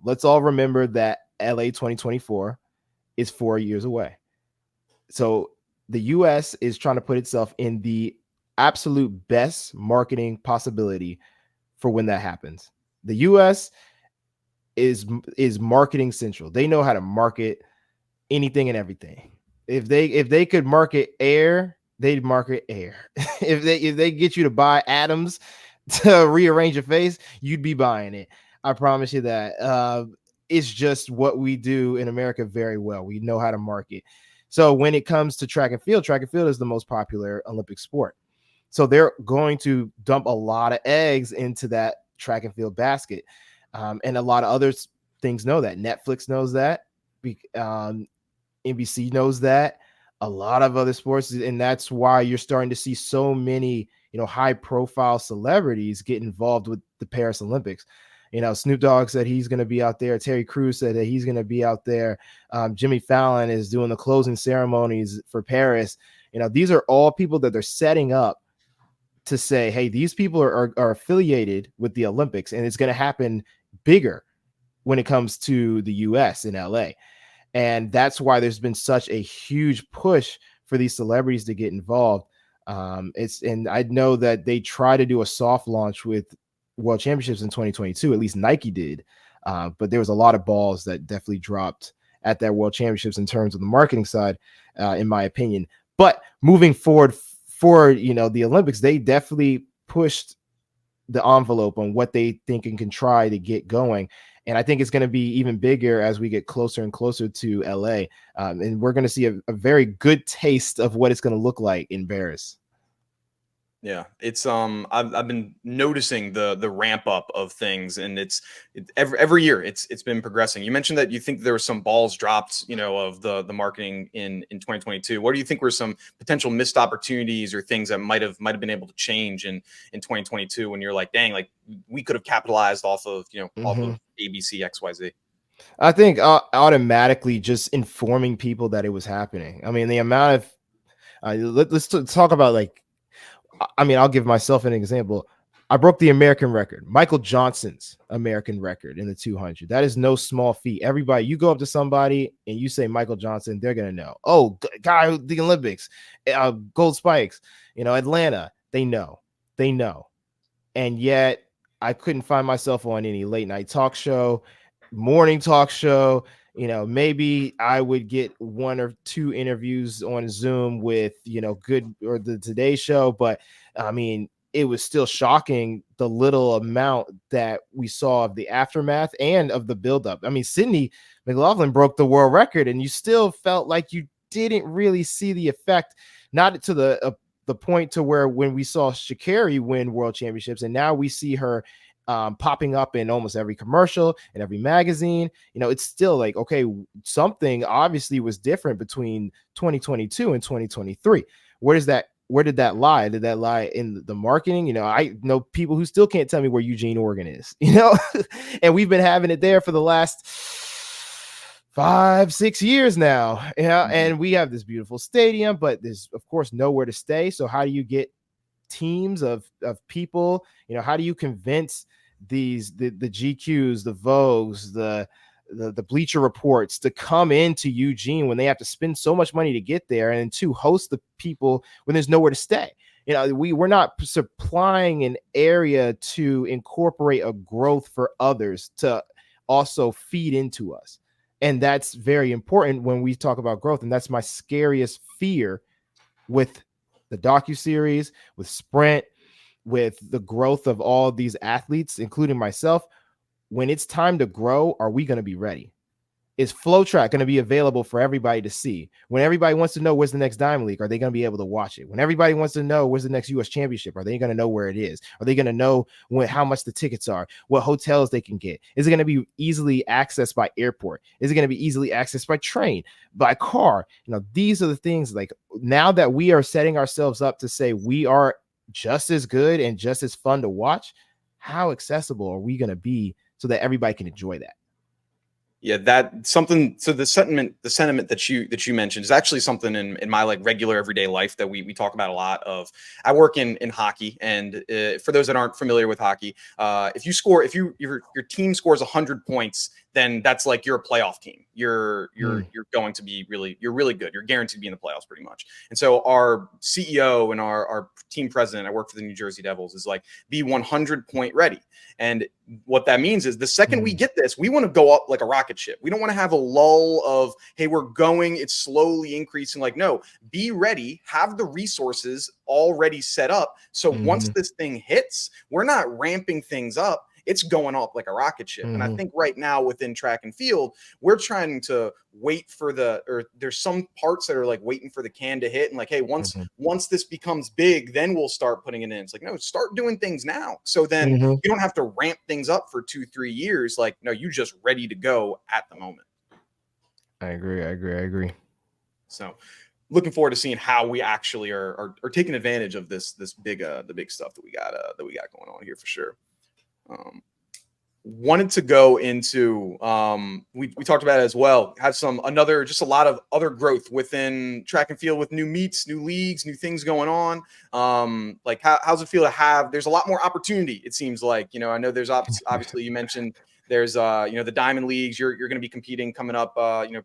Let's all remember that LA 2024 is 4 years away. So the US is trying to put itself in the absolute best marketing possibility for when that happens. The US is marketing central. They know how to market anything and everything. If they could market air, they'd market air. if they get you to buy atoms to rearrange your face, you'd be buying it. I promise you that. It's just what we do in America very well. We know how to market. So when it comes to track and field is the most popular Olympic sport. So they're going to dump a lot of eggs into that track and field basket. And a lot of other things know that. Netflix knows that. NBC knows that. A lot of other sports. And that's why you're starting to see so many, high profile celebrities get involved with the Paris Olympics. Snoop Dogg said he's going to be out there. Terry Crews said that he's going to be out there. Jimmy Fallon is doing the closing ceremonies for Paris. These are all people that they're setting up to say, hey, these people are affiliated with the Olympics, and it's going to happen bigger when it comes to the US in LA. And that's why there's been such a huge push for these celebrities to get involved. And I know that they try to do a soft launch with World Championships in 2022, at least Nike did. But there was a lot of balls that definitely dropped at that World Championships in terms of the marketing side, in my opinion. But moving forward for, the Olympics, they definitely pushed the envelope on what they think and can try to get going. And I think it's going to be even bigger as we get closer and closer to LA. And we're going to see a very good taste of what it's going to look like in Paris. Yeah, it's I've been noticing the ramp up of things, and every year it's been progressing. You mentioned that you think there were some balls dropped, of the marketing in 2022. What do you think were some potential missed opportunities or things that might have been able to change in 2022 when you're like, dang, like we could have capitalized off of off of ABC XYZ? I think automatically just informing people that it was happening. I mean, the amount of let's talk about I'll give myself an example. I broke the American record, Michael Johnson's American record in the 200. That is no small feat. Everybody, you go up to somebody and you say Michael Johnson, they're going to know. Oh, guy, the Olympics, gold spikes, Atlanta, they know. And yet I couldn't find myself on any late night talk show, morning talk show. Maybe I would get one or two interviews on Zoom with, good or the Today Show. But I mean, it was still shocking the little amount that we saw of the aftermath and of the buildup. I mean, Sydney McLaughlin broke the world record and you still felt like you didn't really see the effect, not to the the point to where when we saw Sha'Carri win world championships, and now we see her popping up in almost every commercial and every magazine, it's still like, okay, something obviously was different between 2022 and 2023. Where did that lie? Did that lie in the marketing? I know people who still can't tell me where Eugene, Oregon is, and we've been having it there for the last 5-6 years now. And we have this beautiful stadium, but there's of course nowhere to stay. So how do you get teams of people? How do you convince the GQs, the Vogues, the Bleacher Reports to come into Eugene when they have to spend so much money to get there, and to host the people when there's nowhere to stay? We're not supplying an area to incorporate a growth for others to also feed into us. And that's very important when we talk about growth. And that's my scariest fear with the docuseries, with Sprint, with the growth of all of these athletes, including myself. When it's time to grow, are we going to be ready? Is Flow Track going to be available for everybody to see? When everybody wants to know where's the next Diamond League, are they going to be able to watch it? When everybody wants to know where's the next US Championship, are they going to know where it is? Are they going to know how much the tickets are, what hotels they can get? Is it going to be easily accessed by airport? Is it going to be easily accessed by train, by car? These are the things, like, now that we are setting ourselves up to say we are just as good and just as fun to watch, how accessible are we going to be so that everybody can enjoy that? Yeah, that something. So the sentiment that you mentioned is actually something in my like regular everyday life that we talk about a lot of. I work in hockey, and for those that aren't familiar with hockey, if your team scores 100 points, then that's like you're a playoff team. You're going to be really good. You're guaranteed to be in the playoffs pretty much. And so our CEO and our team president, I work for the New Jersey Devils, is like, be 100 point ready. And what that means is the second we get this, we want to go up like a rocket ship. We don't want to have a lull of, hey, we're going, it's slowly increasing. Like, no, be ready, have the resources already set up. So once this thing hits, we're not ramping things up. It's going up like a rocket ship. And I think right now within track and field, we're trying to wait for there's some parts that are like waiting for the can to hit. And like, hey, once this becomes big, then we'll start putting it in. It's like, no, start doing things now. So then you don't have to ramp things up for 2-3 years. Like, no, you just ready to go at the moment. I agree. So looking forward to seeing how we actually are taking advantage of this big, the big stuff that we got going on here for sure. Wanted to go into we talked about it as well, have just a lot of other growth within track and field with new meets, new leagues, new things going on. Like how's it feel to have, there's a lot more opportunity, it seems like, I know there's obviously you mentioned there's the Diamond Leagues, you're going to be competing coming up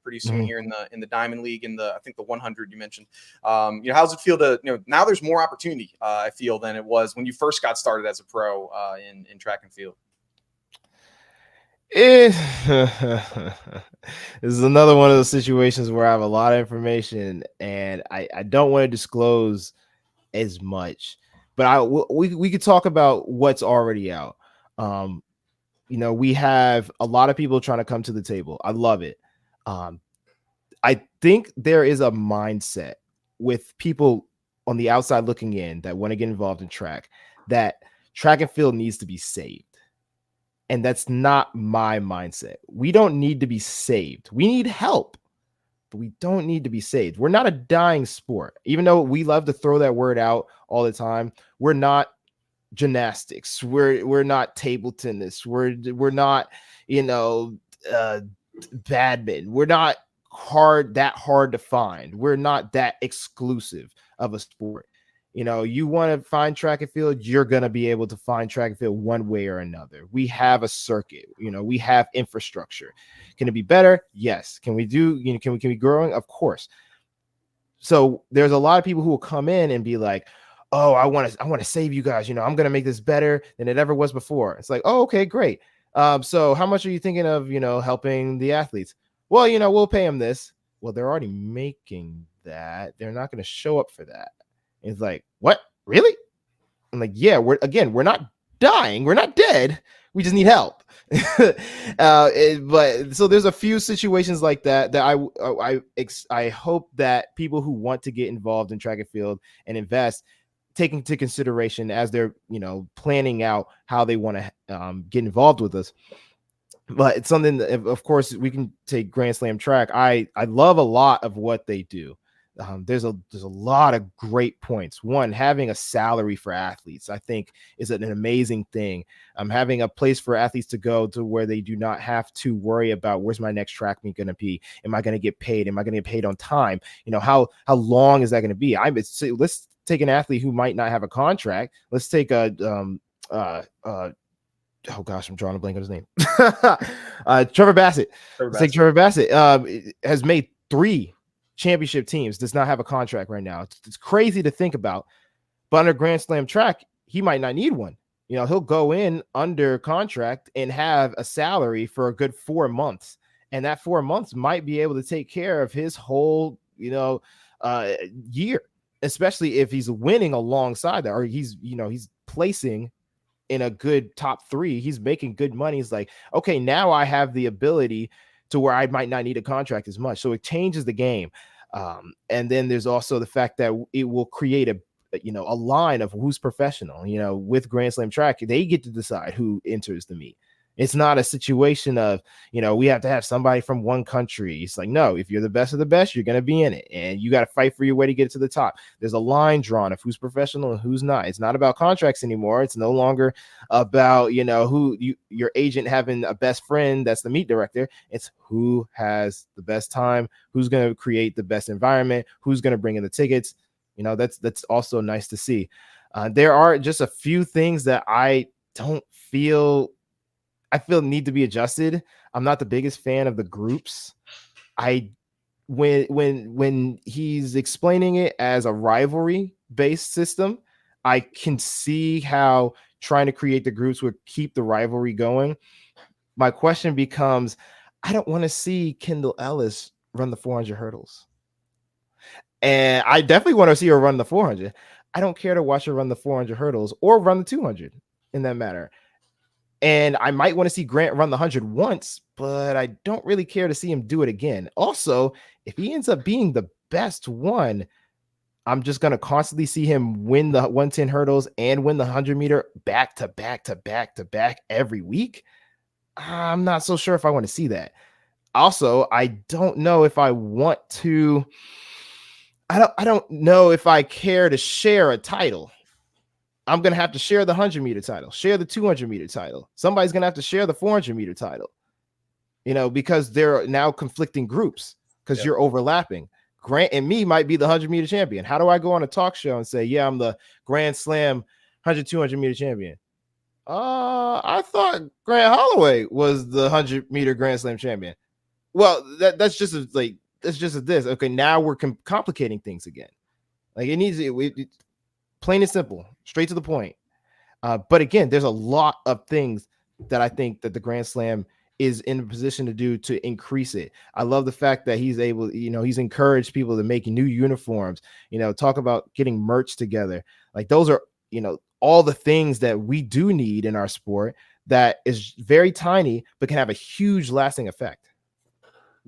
pretty soon here in the Diamond League, in I think the 100 you mentioned. How's it feel to now there's more opportunity, I feel, than it was when you first got started as a pro in track and field? This is another one of those situations where I have a lot of information and I don't want to disclose as much, but we could talk about what's already out. We have a lot of people trying to come to the table. I love it. I think there is a mindset with people on the outside looking in that want to get involved in track, that track and field needs to be saved. And that's not my mindset. We don't need to be saved. We need help, but we don't need to be saved. We're not a dying sport. Even though we love to throw that word out all the time, we're not gymnastics. We're not table tennis. We're not, badminton. We're not that hard to find. We're not that exclusive of a sport. You want to find track and field, you're going to be able to find track and field one way or another. We have a circuit, we have infrastructure. Can it be better? Yes. Can we can we be growing? Of course. So there's a lot of people who will come in and be like, oh, I want to save you guys. I'm going to make this better than it ever was before. It's like, oh, okay, great. So how much are you thinking of, helping the athletes? Well, we'll pay them this. Well, they're already making that. They're not going to show up for that. It's like, what? Really? I'm like, yeah, we're not dying. We're not dead. We just need help. But so there's a few situations like that I hope that people who want to get involved in track and field and invest take into consideration as they're planning out how they want to get involved with us. But it's something that, of course, we can take Grand Slam track. I love a lot of what they do. There's a lot of great points. One, having a salary for athletes, I think, is an amazing thing. Having a place for athletes to go to where they do not have to worry about where's my next track meet going to be. Am I going to get paid? Am I going to get paid on time? How long is that going to be? Let's take an athlete who might not have a contract. Let's take oh gosh, I'm drawing a blank on his name. Trevor Bassett. Let's take Trevor Bassett. Has made 3 championship teams, does not have a contract right now. It's crazy to think about, but under Grand Slam track, he might not need one. He'll go in under contract and have a salary for a good 4 months, and that 4 months might be able to take care of his whole year, especially if he's winning alongside that, or he's placing in a good top 3, he's making good money. He's like, okay, now I have the ability to where I might not need a contract as much. So it changes the game. And then there's also the fact that it will create a line of who's professional. With Grand Slam track, they get to decide who enters the meet. It's not a situation of, we have to have somebody from one country. It's like, no, if you're the best of the best, you're going to be in it, and you got to fight for your way to get to the top. There's a line drawn of who's professional and who's not. It's not about contracts anymore. It's no longer about, your agent having a best friend that's the meet director. It's who has the best time, who's going to create the best environment, who's going to bring in the tickets. That's also nice to see. There are just a few things that I feel need to be adjusted. I'm not the biggest fan of the groups. When he's explaining it as a rivalry based system, I can see how trying to create the groups would keep the rivalry going. My question becomes, I don't want to see Kendall Ellis run the 400 hurdles. And I definitely want to see her run the 400. I don't care to watch her run the 400 hurdles or run the 200 in that matter. And I might want to see Grant run the 100 once, but I don't really care to see him do it again. Also, if he ends up being the best one, I'm just going to constantly see him win the 110 hurdles and win the 100 meter back to back to back to back every week. I'm not so sure if I want to see that. Also, I don't know if I want to. I don't know if I care to share a title. I'm going to have to share the 100 meter title, share the 200 meter title. Somebody's going to have to share the 400 meter title, because they're now conflicting groups because you're overlapping. Grant and me might be the 100 meter champion. How do I go on a talk show and say, yeah, I'm the Grand Slam 100, 200 meter champion? I thought Grant Holloway was the 100 meter Grand Slam champion. Well, that's just this. Okay, now we're complicating things again. Like it needs plain and simple, straight to the point. But again, there's a lot of things that I think that the Grand Slam is in a position to do to increase it. I love the fact that he's able, he's encouraged people to make new uniforms, talk about getting merch together. Like those are, all the things that we do need in our sport that is very tiny, but can have a huge lasting effect.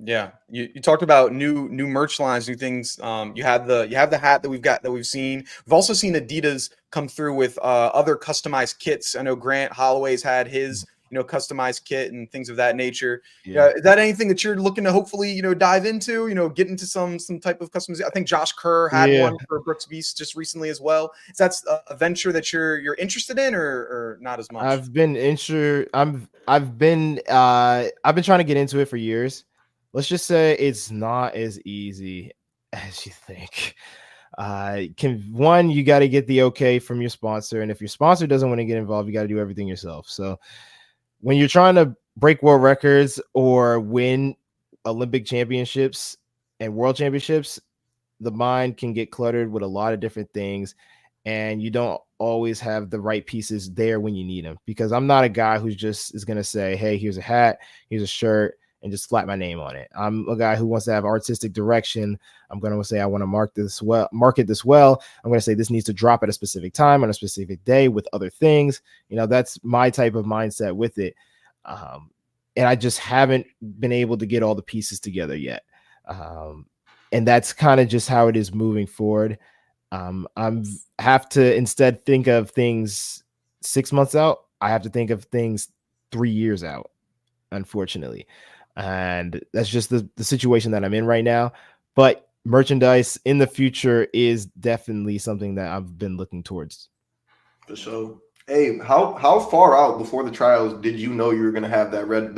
Yeah, you talked about new merch lines, new things. You have the hat that we've seen. We've also seen Adidas come through with other customized kits. I know Grant Holloway's had his customized kit and things of that nature. Yeah, is that anything that you're looking to hopefully dive into? Get into some type of customization. I think Josh Kerr had one for Brooks Beast just recently as well. Is that a venture that you're interested in, or not as much? I've been trying to get into it for years. Let's just say it's not as easy as you think. You got to get the okay from your sponsor, and if your sponsor doesn't want to get involved, you got to do everything yourself. So when you're trying to break world records or win Olympic championships and world championships, the mind can get cluttered with a lot of different things, and you don't always have the right pieces there when you need them. Because I'm not a guy who just is going to say, hey, here's a hat, here's a shirt, and just slap my name on it. I'm a guy who wants to have artistic direction. I'm going to say I want to market this well. I'm going to say this needs to drop at a specific time on a specific day with other things. That's my type of mindset with it. And I just haven't been able to get all the pieces together yet. And that's kind of just how it is moving forward. I have to instead think of things 6 months out. I have to think of things 3 years out, unfortunately. And that's just the situation that I'm in right now. But merchandise in the future is definitely something that I've been looking towards. For sure. Hey, how far out before the trials did you know you were gonna have the red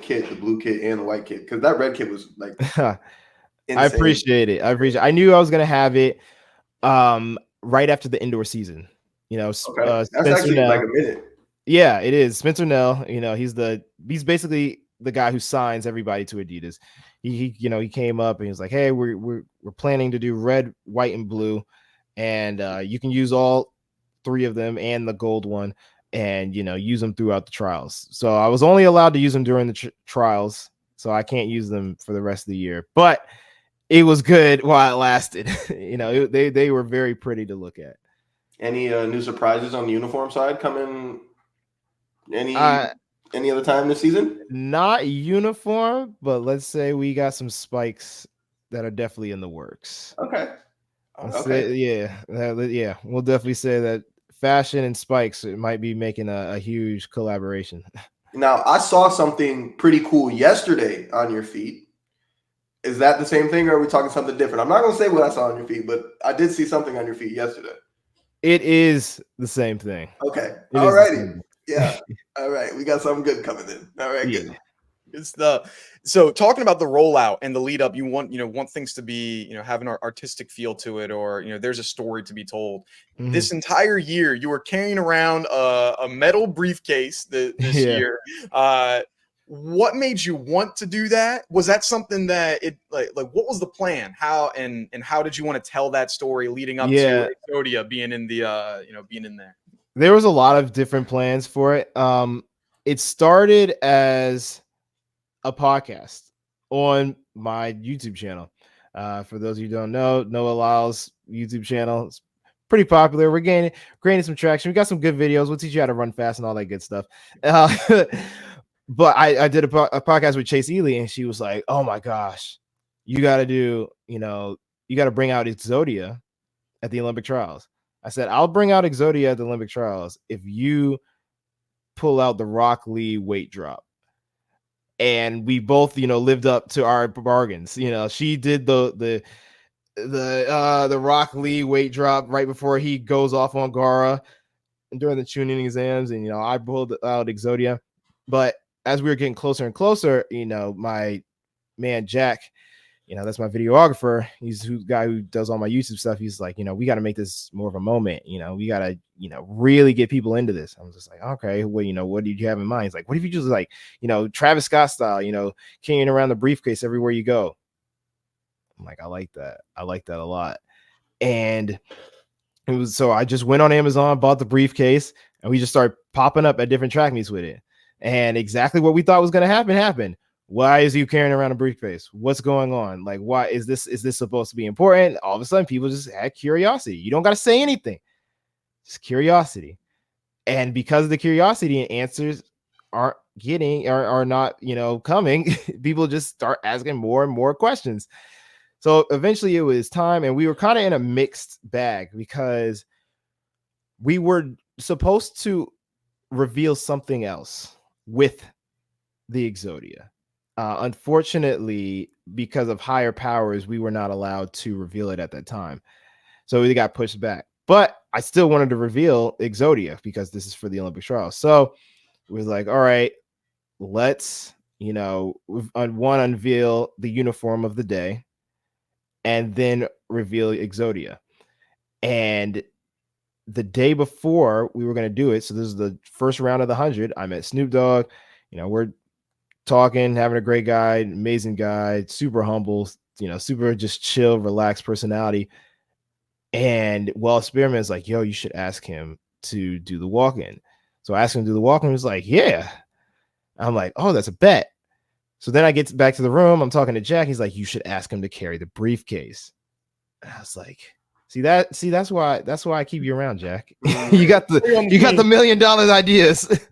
kit, the blue kit, and the white kit? Because that red kit was like I appreciate it. I knew I was gonna have it right after the indoor season. That's Spencer actually Nell, like a minute. Yeah, it is. Spencer Nell, he's basically the guy who signs everybody to Adidas. He came up and he was like, "Hey, we're planning to do red, white, and blue, and you can use all 3 of them and the gold one, and use them throughout the trials." So I was only allowed to use them during the trials, so I can't use them for the rest of the year. But it was good while it lasted. They were very pretty to look at. Any new surprises on the uniform side coming? Any other time this season? Not uniform, but let's say we got some spikes that are definitely in the works. Okay. Yeah. We'll definitely say that fashion and spikes might be making a huge collaboration. Now, I saw something pretty cool yesterday on your feet. Is that the same thing, or are we talking something different? I'm not going to say what I saw on your feet, but I did see something on your feet yesterday. It is the same thing. Okay. All righty. Yeah. All right. We got something good coming in. All right. Yeah. Good. It's so talking about the rollout and the lead up, you want things to be, have an artistic feel to it, or, there's a story to be told. Mm-hmm. This entire year, you were carrying around a metal briefcase this year. What made you want to do that? Was that something that what was the plan? How did you want to tell that story leading up to Exodia being in the, being in there? There was a lot of different plans for it. It started as a podcast on my YouTube channel. For those of you who don't know, Noah Lyles YouTube channel. It's pretty popular. We're gaining some traction. We got some good videos. We'll teach you how to run fast and all that good stuff. But I did a podcast with Chase Ely, and she was like, "Oh my gosh, you got to do, you got to bring out Exodia at the Olympic trials." I said, "I'll bring out Exodia at the Olympic trials if you pull out the Rock Lee weight drop." And we both, lived up to our bargains. She did the Rock Lee weight drop right before he goes off on Gara during the tuning exams, and I pulled out Exodia. But as we were getting closer and closer, my man Jack, that's my videographer. He's the guy who does all my YouTube stuff. He's like, we got to make this more of a moment. We got to, really get people into this. I was just like, okay, well, what did you have in mind? He's like, what if you just Travis Scott style, carrying around the briefcase everywhere you go? I'm like, I like that. I like that a lot. And so I just went on Amazon, bought the briefcase, and we just started popping up at different track meets with it. And exactly what we thought was going to happen happened. Why is you carrying around a briefcase? What's going on? Like, why is this supposed to be important? All of a sudden, people just had curiosity. You don't got to say anything. Just curiosity. And because of the curiosity and answers aren't not, coming, people just start asking more and more questions. So eventually it was time, and we were kind of in a mixed bag because we were supposed to reveal something else with the Exodia. Unfortunately, because of higher powers, we were not allowed to reveal it at that time. So it got pushed back. But I still wanted to reveal Exodia because this is for the Olympic trials. So it was like, all right, let's, unveil the uniform of the day and then reveal Exodia. And the day before we were going to do it, so this is the first round of the 100, I met Snoop Dogg. We're talking, having a great guy, amazing guy, super humble, super just chill, relaxed personality. And Spearman's like, yo, you should ask him to do the walk-in. So I asked him to do the walk-in. He was like, yeah. I'm like, oh, that's a bet. So then I get back to the room. I'm talking to Jack. He's like, you should ask him to carry the briefcase. And I was like, that's why I keep you around, Jack. you got the $1 million ideas.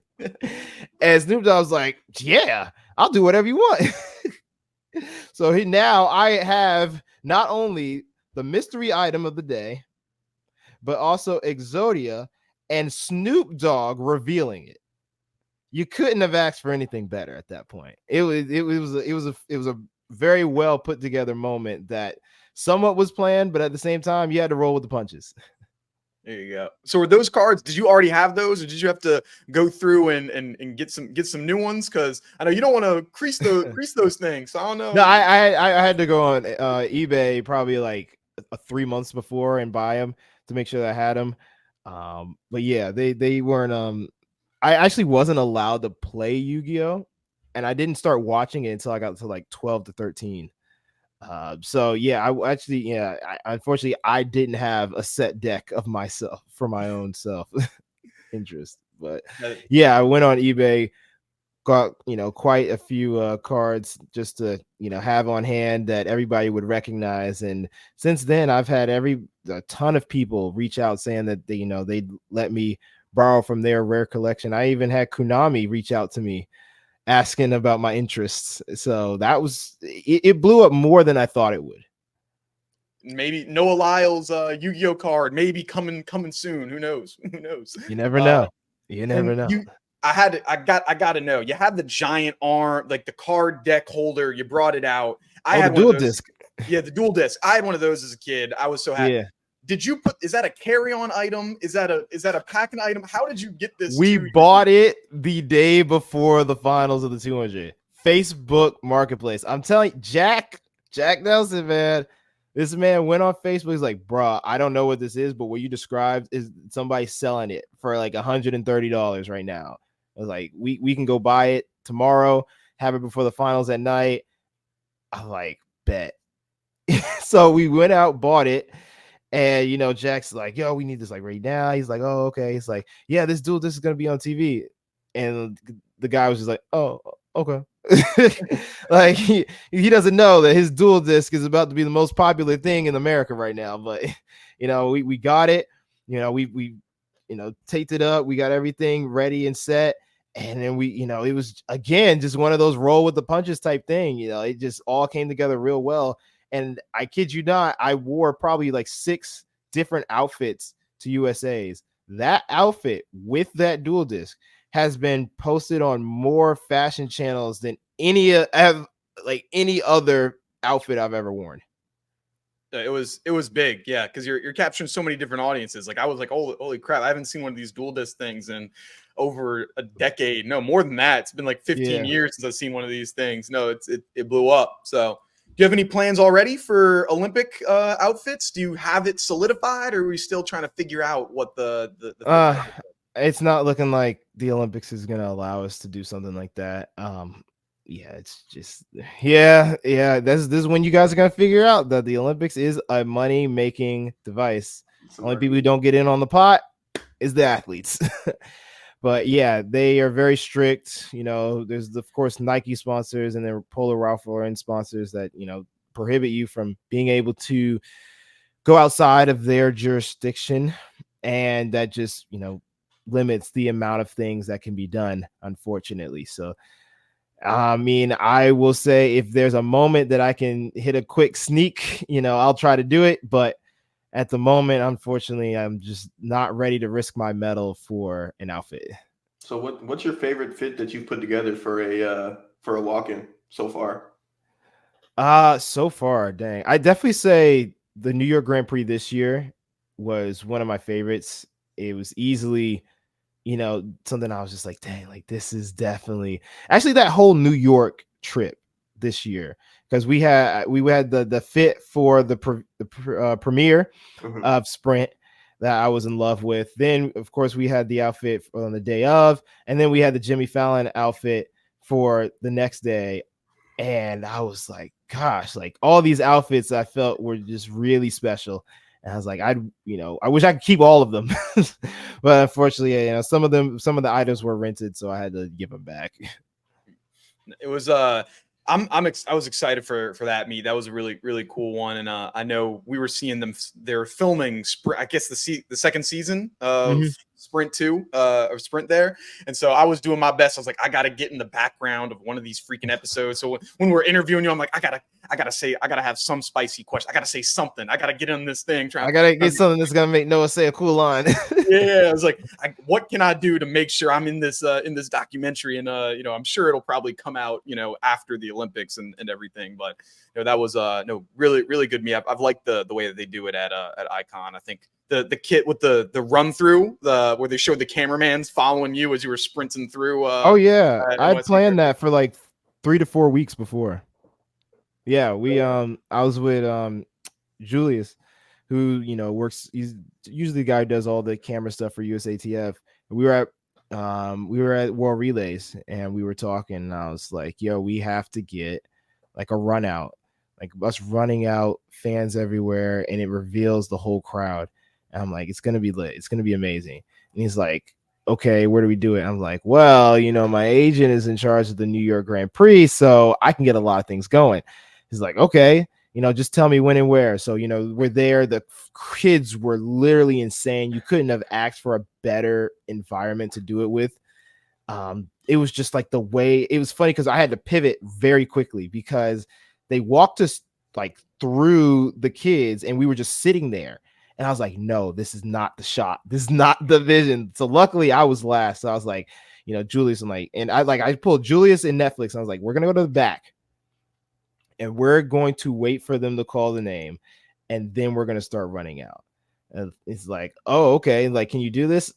And Snoop Dogg's like, yeah, I'll do whatever you want. So now I have not only the mystery item of the day, but also Exodia and Snoop Dogg revealing it. You couldn't have asked for anything better at that point. It was a very well put together moment that somewhat was planned, but at the same time, you had to roll with the punches. There you go. So were those cards, did you already have those, or did you have to go through and get some new ones? Because I know you don't want to crease those things. So I don't know. No, I had to go on eBay probably like 3 months before and buy them to make sure that I had them. But yeah, they weren't. I actually wasn't allowed to play Yu-Gi-Oh, and I didn't start watching it until I got to like 12 to 13. So yeah, unfortunately I didn't have a set deck of myself for my own self interest, but yeah, I went on eBay, got quite a few cards just to have on hand that everybody would recognize. And since then I've had a ton of people reach out saying that they'd let me borrow from their rare collection. I even had Konami reach out to me asking about my interests. So that was it blew up more than I thought it would. Maybe Noah Lyles Yu-Gi-Oh card maybe coming soon. Who knows? You never know. You never know. I got to know. You had the giant arm, like the card deck holder. You brought it out. I had the dual disc. Yeah, the dual disc. I had one of those as a kid. I was so happy. Yeah. Did you is that a carry-on item? Is that a packing item? How did you get this? We bought it the day before the finals of the 200. Facebook Marketplace. I'm telling you, Jack Nelson, man. This man went on Facebook. He's like, bro, I don't know what this is, but what you described is somebody selling it for like $130 right now. I was like, we can go buy it tomorrow, have it before the finals at night. I'm like, bet. So we went out, bought it. And Jack's like, yo, we need this like right now. He's like, oh, okay. He's like, yeah, this is gonna be on TV. And the guy was just like, oh, okay. Like he doesn't know that his dual disc is about to be the most popular thing in America right now. But we got it. We taped it up. We got everything ready and set. And then it was again just one of those roll with the punches type thing. It just all came together real well. And I kid you not, I wore probably like 6 different outfits to USA's. That outfit with that dual disc has been posted on more fashion channels than any other outfit I've ever worn. It was big, yeah, because you're capturing so many different audiences. Like I was like, holy crap, I haven't seen one of these dual disc things in over a decade. No, more than that. It's been like 15 years since I've seen one of these things. No, it blew up. So do you have any plans already for Olympic outfits? Do you have it solidified, or are we still trying to figure out what the it's not looking like the Olympics is going to allow us to do something like that. Yeah, it's just this is when you guys are going to figure out that the Olympics is a money making device. Only people who don't get in on the pot is the athletes. But yeah, they are very strict. There's of course Nike sponsors and then Polo Ralph Lauren sponsors that prohibit you from being able to go outside of their jurisdiction, and that just limits the amount of things that can be done, unfortunately. So I mean, I will say if there's a moment that I can hit a quick sneak, I'll try to do it, but at the moment, unfortunately, I'm just not ready to risk my medal for an outfit. So what's your favorite fit that you've put together for a walk-in so far? So far, dang. I definitely say the New York Grand Prix this year was one of my favorites. It was easily, something I was just like, dang, like this is definitely actually that whole New York trip this year, because we had the fit for the premiere of Sprint that I was in love with. Then of course we had the outfit on the day of, and then we had the Jimmy Fallon outfit for the next day. And I was like, gosh, like all these outfits I felt were just really special. And I was like, I wish I could keep all of them, but unfortunately, some of the items were rented, so I had to give them back. It was I was excited for that meet. That was a really cool one, and I know we were seeing them. They're filming I guess the second season of Sprint 2 or Sprint there, and so I was doing my best. I was like, I got to get in the background of one of these freaking episodes. So when we're interviewing you, I'm like, I gotta have some spicy question. I gotta say something. I gotta get on this thing. I gotta get something that's gonna make Noah say a cool line. Yeah, I was like, what can I do to make sure I'm in this documentary? And I'm sure it'll probably come out, after the Olympics and everything. But that was really good. I've liked the way that they do it at Icon. I think the kit with the run through where they showed the cameramans following you as you were sprinting through. Oh yeah, I'd planned that for like 3 to 4 weeks before. Yeah, I was with Julius, who works. He's usually the guy who does all the camera stuff for USATF. We were at World Relays and we were talking, and I was like, "Yo, we have to get like a run out, like us running out, fans everywhere, and it reveals the whole crowd." And I'm like, "It's gonna be lit. It's gonna be amazing." And he's like, "Okay, where do we do it?" I'm like, "Well, my agent is in charge of the New York Grand Prix, so I can get a lot of things going." He's like, "Okay, just tell me when and where." So, we're there. The kids were literally insane. You couldn't have asked for a better environment to do it with. It was just like the way it was funny because I had to pivot very quickly because they walked us like through the kids and we were just sitting there. And I was like, no, this is not the shot. This is not the vision. So luckily I was last. So I was like, Julius, I pulled Julius and Netflix. And I was like, we're going to go to the back. And we're going to wait for them to call the name, and then we're going to start running out. And it's like, oh, okay. Like, can you do this?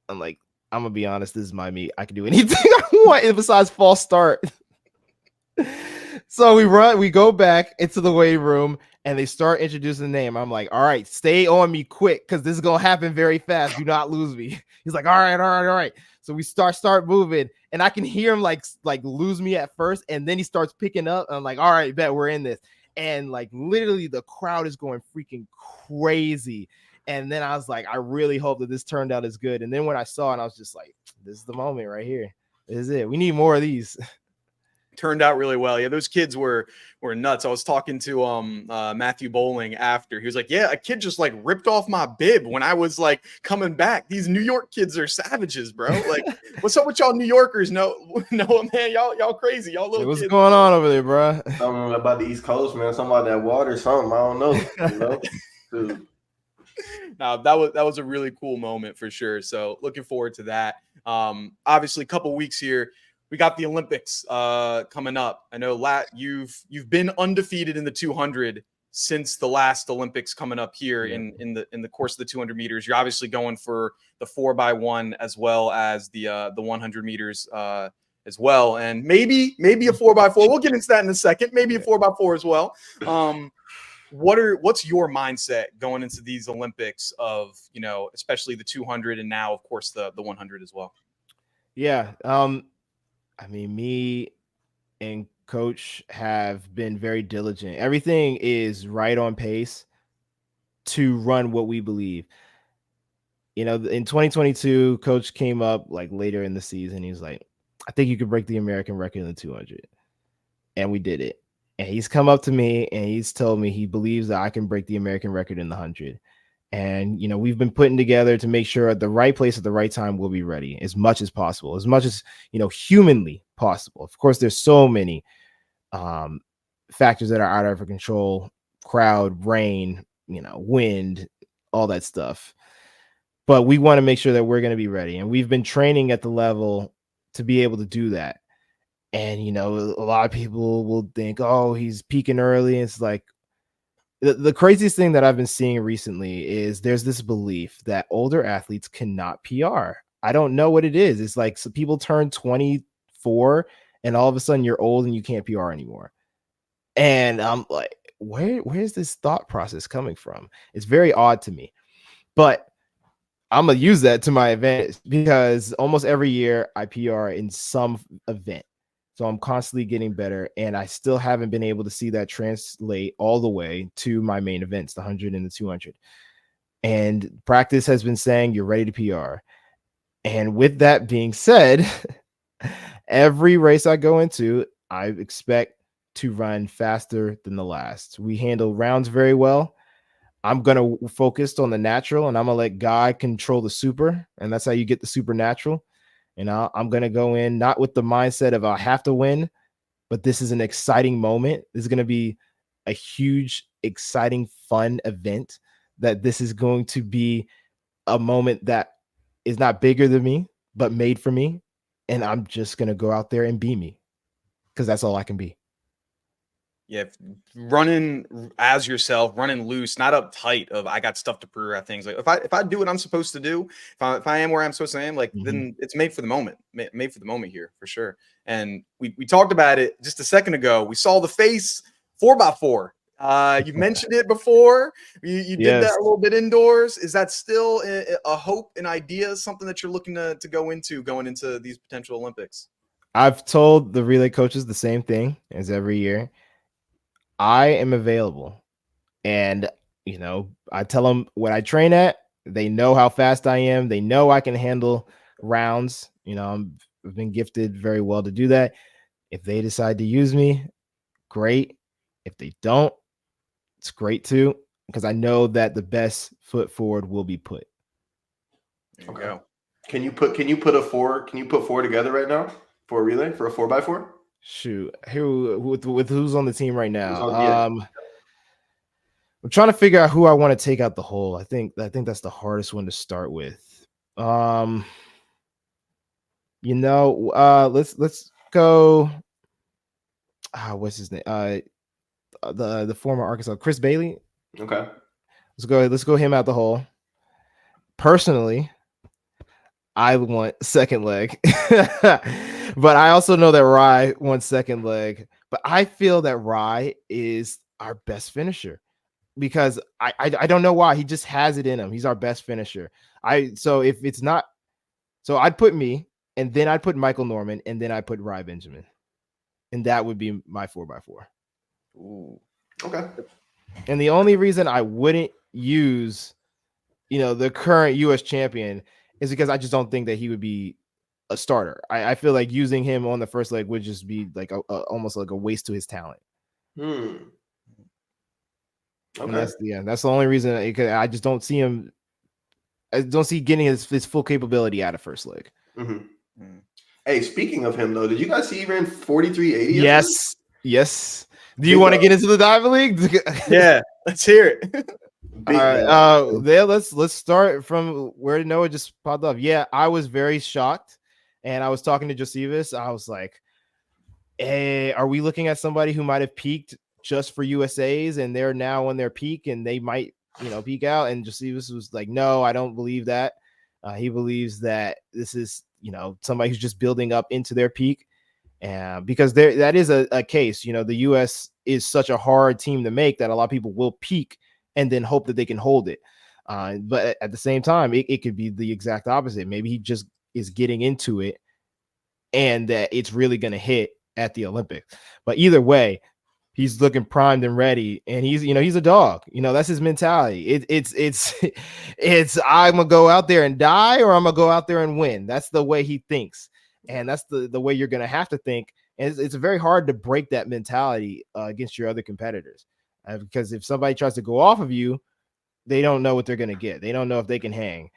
I'm like, I'm going to be honest. This is my meet. I can do anything I want besides false start. So we go back into the weight room, and they start introducing the name. I'm like, all right, stay on me quick because this is going to happen very fast. Do not lose me. He's like, all right. So we start moving, and I can hear him like lose me at first, and then he starts picking up. And I'm like, all right, bet we're in this. And like literally the crowd is going freaking crazy. And then I was like, I really hope that this turned out as good. And then when I saw it, I was just like, this is the moment right here. This is it. We need more of these. Turned out really well. Yeah, those kids were nuts. I was talking to Matthew Bowling after. He was like, yeah, a kid just like ripped off my bib when I was like coming back. These New York kids are savages, bro. Like, what's up with y'all New Yorkers? No, man, y'all crazy. Y'all little what's kids. Going on over there, bro? Something about the East Coast, man. Something about that water, something. I don't know. Dude. Now that was a really cool moment for sure. So looking forward to that. Obviously, a couple weeks here. We got the Olympics coming up. I know, Lat, you've been undefeated in the 200 since the last Olympics coming up here in the course of the 200 meters. You're obviously going for the 4x1 as well as the 100 meters as well, and maybe a 4x4. We'll get into that in a second. Maybe a 4x4 as well. What's your mindset going into these Olympics of especially the 200 and now of course the 100 as well? Yeah. I mean, me and Coach have been very diligent. Everything is right on pace to run what we believe. In 2022, Coach came up like later in the season. He was like, I think you could break the American record in the 200. And we did it. And he's come up to me and he's told me he believes that I can break the American record in the 100. And, we've been putting together to make sure at the right place at the right time we'll be ready as much as possible, as much as, humanly possible. Of course, there's so many factors that are out of our control, crowd, rain, wind, all that stuff. But we want to make sure that we're going to be ready. And we've been training at the level to be able to do that. And, a lot of people will think, oh, he's peaking early. And it's like, the craziest thing that I've been seeing recently is there's this belief that older athletes cannot PR. I don't know what it is. It's like some people turn 24 and all of a sudden you're old and you can't PR anymore. And I'm like, where's this thought process coming from? It's very odd to me, but I'm going to use that to my advantage because almost every year I PR in some event. So I'm constantly getting better, and I still haven't been able to see that translate all the way to my main events, the 100 and the 200. And practice has been saying you're ready to PR. And with that being said, every race I go into, I expect to run faster than the last. We handle rounds very well. I'm going to focus on the natural, and I'm going to let God control the super. And that's how you get the supernatural. And I'm going to go in not with the mindset of I have to win, but this is an exciting moment. This is going to be a huge, exciting, fun event. That this is going to be a moment that is not bigger than me, but made for me. And I'm just going to go out there and be me, because that's all I can be. Yeah, running as yourself, running loose, not uptight of I got stuff to prove at things. Like if I do what I'm supposed to do, if I am where I'm supposed to am, like then it's made for the moment, made for the moment here for sure. And we talked about it just a second ago. We saw the face 4x4. You mentioned it before. You did that a little bit indoors. Is that still a hope, an idea, something that you're looking to go into going into these potential Olympics? I've told the relay coaches the same thing as every year. I am available, and I tell them what I train at. They know how fast I am. They know I can handle rounds. I've been gifted very well to do that. If they decide to use me, great. If they don't, it's great too, because I know that the best foot forward will be put. There you go. Can you put four together right now for a relay, for a 4x4? Shoot, with who's on the team right now? I'm trying to figure out who I want to take out the hole. I think that's the hardest one to start with. Let's go. What's his name? The former Arkansas, Chris Bailey. Okay. Let's go him out the hole. Personally, I want second leg. But I also know that Rye wants second leg. But I feel that Rye is our best finisher, because I don't know why. He just has it in him. He's our best finisher. So if it's not, so I'd put me, and then I'd put Michael Norman, and then I'd put Rye Benjamin. And that would be my 4x4. Ooh. Okay. And the only reason I wouldn't use, the current U.S. champion is because I just don't think that he would be a starter. I feel like using him on the first leg would just be like almost like a waste to his talent. Okay. And that's the only reason. I just don't see him. I don't see getting his full capability out of first leg. Mm-hmm. Hey, speaking of him though, did you guys see he ran 43.80? Yes. Do you want to get into the Diamond League? Yeah, let's hear it. All right. Let's start from where Noah just popped up. Yeah, I was very shocked, and I was talking to Josephus. I was like, "Hey, are we looking at somebody who might have peaked just for USA's, and they're now on their peak, and they might, peak out?" And Josephus was like, "No, I don't believe that. He believes that this is, somebody who's just building up into their peak." Because that is a case. The U.S. is such a hard team to make that a lot of people will peak and then hope that they can hold it. But at the same time, it could be the exact opposite. Maybe he just is getting into it, and that it's really going to hit at the Olympics. But either way, he's looking primed and ready, and he's a dog. That's his mentality. It's I'm gonna go out there and die, or I'm gonna go out there and win. That's the way he thinks. And that's the way you're going to have to think. And it's very hard to break that mentality against your other competitors, because if somebody tries to go off of you, they don't know what they're going to get. They don't know if they can hang.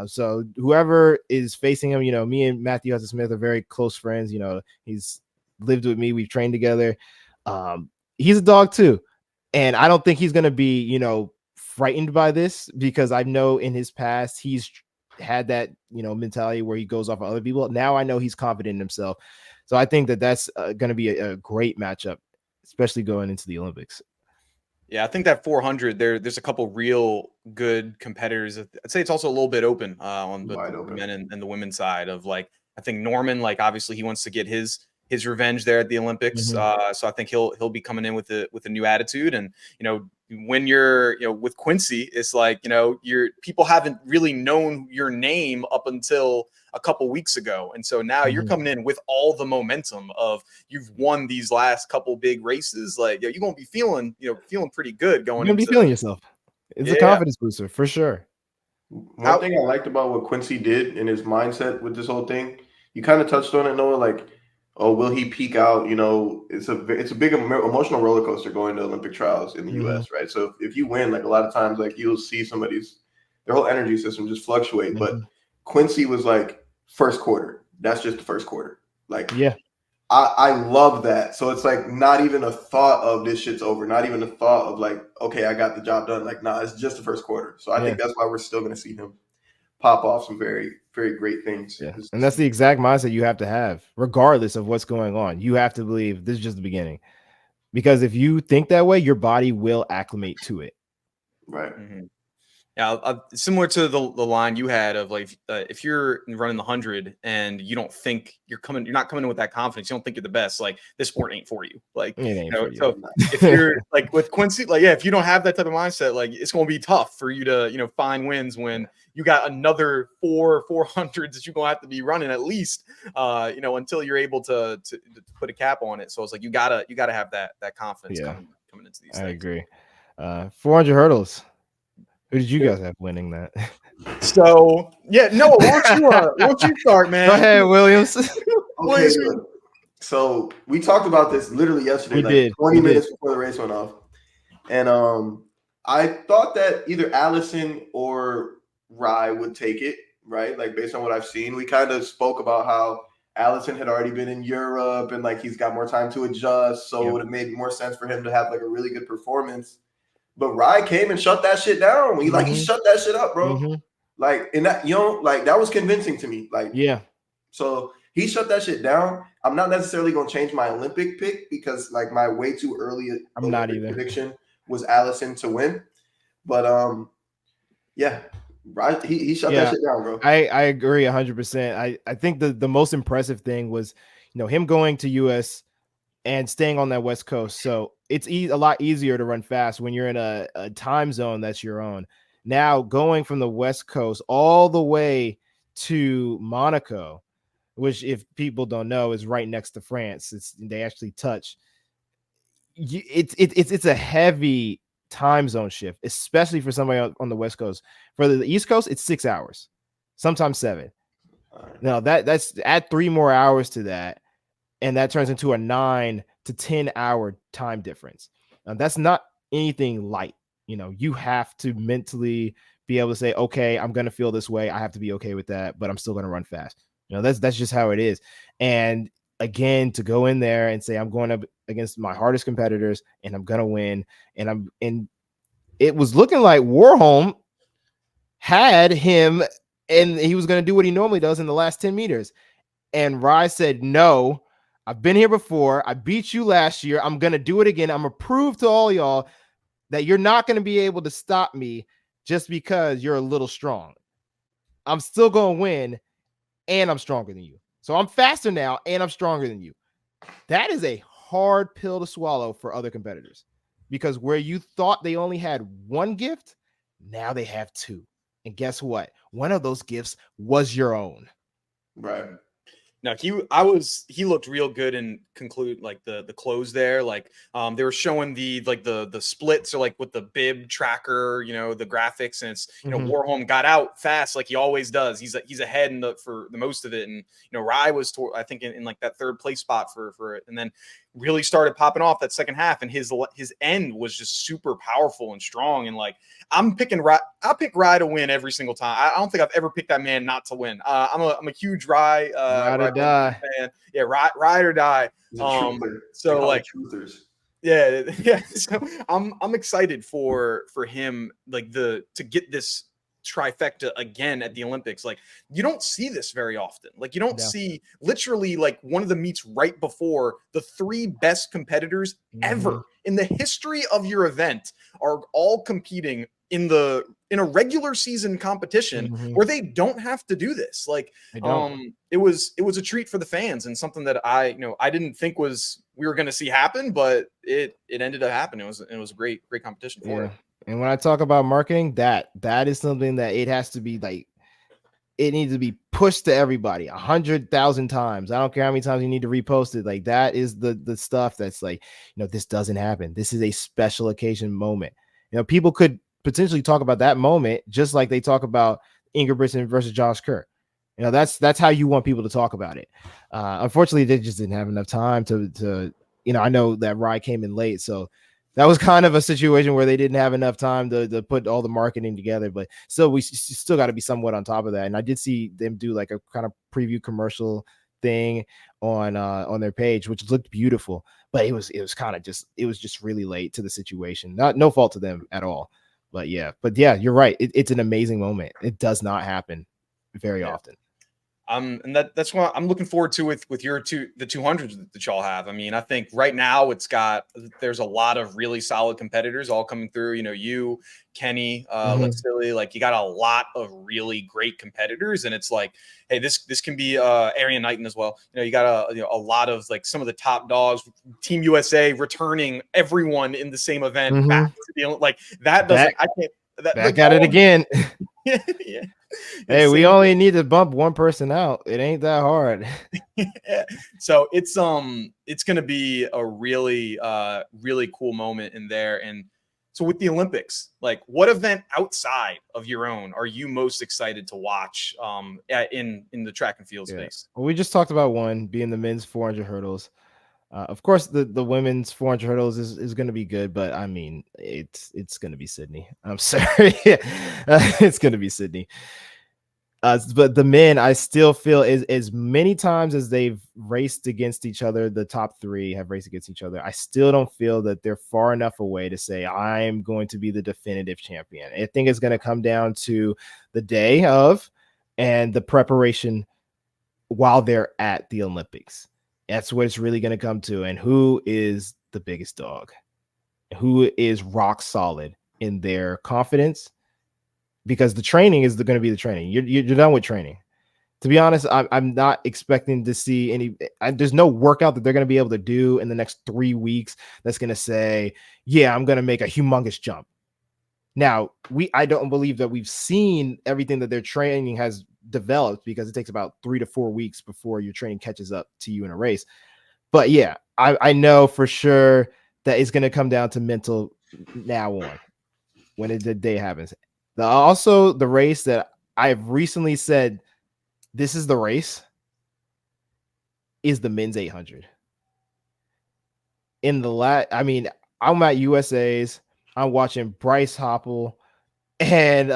So whoever is facing him, me and Matthew Hudson Smith are very close friends. He's lived with me. We've trained together. He's a dog too. And I don't think he's going to be, frightened by this, because I know in his past, he's had that mentality where he goes off of other people. Now I know he's confident in himself, so I think that that's going to be a great matchup, especially going into the Olympics. Yeah, I think that 400 there's a couple real good competitors. I'd say it's also a little bit open on the men and the women's side of, like, I think Norman, like, obviously he wants to get his revenge there at the Olympics. Mm-hmm. So I think he'll be coming in with a new attitude. And when you're with Quincy, it's like your people haven't really known your name up until a couple weeks ago, and so now you're coming in with all the momentum of you've won these last couple big races. Like, you're gonna be feeling pretty good going. You're gonna be feeling yourself. It's a confidence booster for sure. One thing I liked about what Quincy did in his mindset with this whole thing, you kind of touched on it, Noah. Like, oh, will he peak out? You know, it's a big emotional roller coaster going to Olympic trials in the U.S. Right? So if you win, like a lot of times, like you'll see somebody's their whole energy system just fluctuate. But Quincy was like first quarter. That's just the first quarter. Like yeah. I love that. So it's like not even a thought of this shit's over. Not even a thought of like, okay, I got the job done. Like, nah, it's just the first quarter. So I think that's why we're still going to see him pop off some very, very great things. Yeah. And that's the exact mindset you have to have, regardless of what's going on. You have to believe this is just the beginning. Because if you think that way, your body will acclimate to it. Right. Mm-hmm. Yeah, similar to the line you had of like, if you're running the 100 and you don't think you're not coming in with that confidence, you don't think you're the best, like this sport ain't for you. Like, it ain't for you. So if you're like with Quincy, like, yeah, if you don't have that type of mindset, like it's going to be tough for you to, find wins when you got another 400s that you're going to have to be running at least, until you're able to put a cap on it. So it's like, you gotta have that confidence coming into these things. I agree. 400 hurdles. Who did you guys have winning that? So yeah, Noah, why don't you start, man? Go ahead, Williams. Okay, so we talked about this literally yesterday, 20 minutes before the race went off, and I thought that either Allison or Rye would take it, right? Like based on what I've seen, we kind of spoke about how Allison had already been in Europe and like he's got more time to adjust, so it would have made more sense for him to have like a really good performance. But Rye came and shut that shit down. He shut that shit up, bro. Like, and that, like that was convincing to me. Like, so he shut that shit down. I'm not necessarily going to change my Olympic pick because like my way too early prediction was Allison to win. But yeah, Rye, he shut that shit down, bro. I agree 100%. I think the most impressive thing was, him going to US and staying on that West Coast. So it's a lot easier to run fast when you're in a time zone that's your own. Now going from the West Coast all the way to Monaco, which if people don't know is right next to France. They actually touch. It's a heavy time zone shift, especially for somebody on the West Coast. For the East Coast, it's 6 hours, sometimes 7. Now that's add 3 more hours to that. And that turns into a 9 to 10 hour time difference. That's not anything light. You have to mentally be able to say, okay, I'm going to feel this way. I have to be okay with that, but I'm still going to run fast. That's just how it is. And again, to go in there and say, I'm going up against my hardest competitors and I'm going to win. And it was looking like Warholm had him and he was going to do what he normally does in the last 10 meters. And Rye said, no, I've been here before. I beat you last year. I'm going to do it again. I'm going to prove to all y'all that you're not going to be able to stop me just because you're a little strong. I'm still going to win, and I'm stronger than you. So I'm faster now, and I'm stronger than you. That is a hard pill to swallow for other competitors because where you thought they only had one gift, now they have 2. And guess what? One of those gifts was your own. Right. No, he looked real good and conclude like the close there. Like they were showing the splits or like with the bib tracker, the graphics, and it's Warholm got out fast like he always does. He's ahead for the most of it, and Rye was I think in like that 3rd place spot for it, and then really started popping off that second half, and his end was just super powerful and strong. And like I'm picking Rye, I'll pick Rye to win every single time. I don't think I've ever picked that man not to win. I'm a huge Rye die fan. Yeah, ride or die. So like truthers. Yeah. So I'm excited for him like to get this trifecta again at the Olympics. Like you don't see this very often. Like you don't see literally like one of the meets right before the 3 best competitors ever in the history of your event are all competing in a regular season competition where they don't have to do this. Like it was a treat for the fans and something that I didn't think we were going to see happen, but it ended up happening. It was a great competition for it. And when I talk about marketing, that is something that it has to be like, it needs to be pushed to everybody 100,000 times. I don't care how many times you need to repost it. Like that is the stuff that's like, this doesn't happen. This is a special occasion moment. People could potentially talk about that moment just like they talk about Ingebrigtsen versus Josh Kerr. You know, that's how you want people to talk about it. Unfortunately, they just didn't have enough time to I know that ride came in late, so that was kind of a situation where they didn't have enough time to put all the marketing together. But still, we still got to be somewhat on top of that. And I did see them do like a kind of preview commercial thing on their page, which looked beautiful. But it was kind of just really late to the situation. No fault to them at all. But yeah, you're right. It's an amazing moment. It does not happen very often. And that's what I'm looking forward to with the 200s that y'all have. I mean, I think right now there's a lot of really solid competitors all coming through. You know, you, Kenny, Let's Silly, like you got a lot of really great competitors, and it's like, hey, this can be Arian Knighton as well. You know, you got a lot of like some of the top dogs, Team USA returning everyone in the same event back to the like that doesn't I can't that back at it again. Yeah. Hey, we only need to bump one person out. It ain't that hard. So it's gonna be a really really cool moment in there. And so with the Olympics, like what event outside of your own are you most excited to watch in the track and field space? Well, we just talked about one being the men's 400 hurdles. Of course, the women's 400 hurdles is going to be good, but I mean, it's going to be Sydney. I'm sorry, it's going to be Sydney. But the men, I still feel as many times as they've raced against each other, the top three have raced against each other. I still don't feel that they're far enough away to say I'm going to be the definitive champion. I think it's going to come down to the day of and the preparation while they're at the Olympics. That's what it's really going to come to. And who is the biggest dog? Who is rock solid in their confidence? Because the training is going to be the training. You're done with training. To be honest, I'm not expecting to see any. There's no workout that they're going to be able to do in the next 3 weeks that's going to say, yeah, I'm going to make a humongous jump. Now, I don't believe that we've seen everything that their training has developed, because it takes about 3 to 4 weeks before your training catches up to you in a race. But yeah, I know for sure that it's going to come down to mental now on when the day happens. Also, the race that I've recently said this is the race is the men's 800. I mean, I'm at USA's. I'm watching Bryce Hoppel and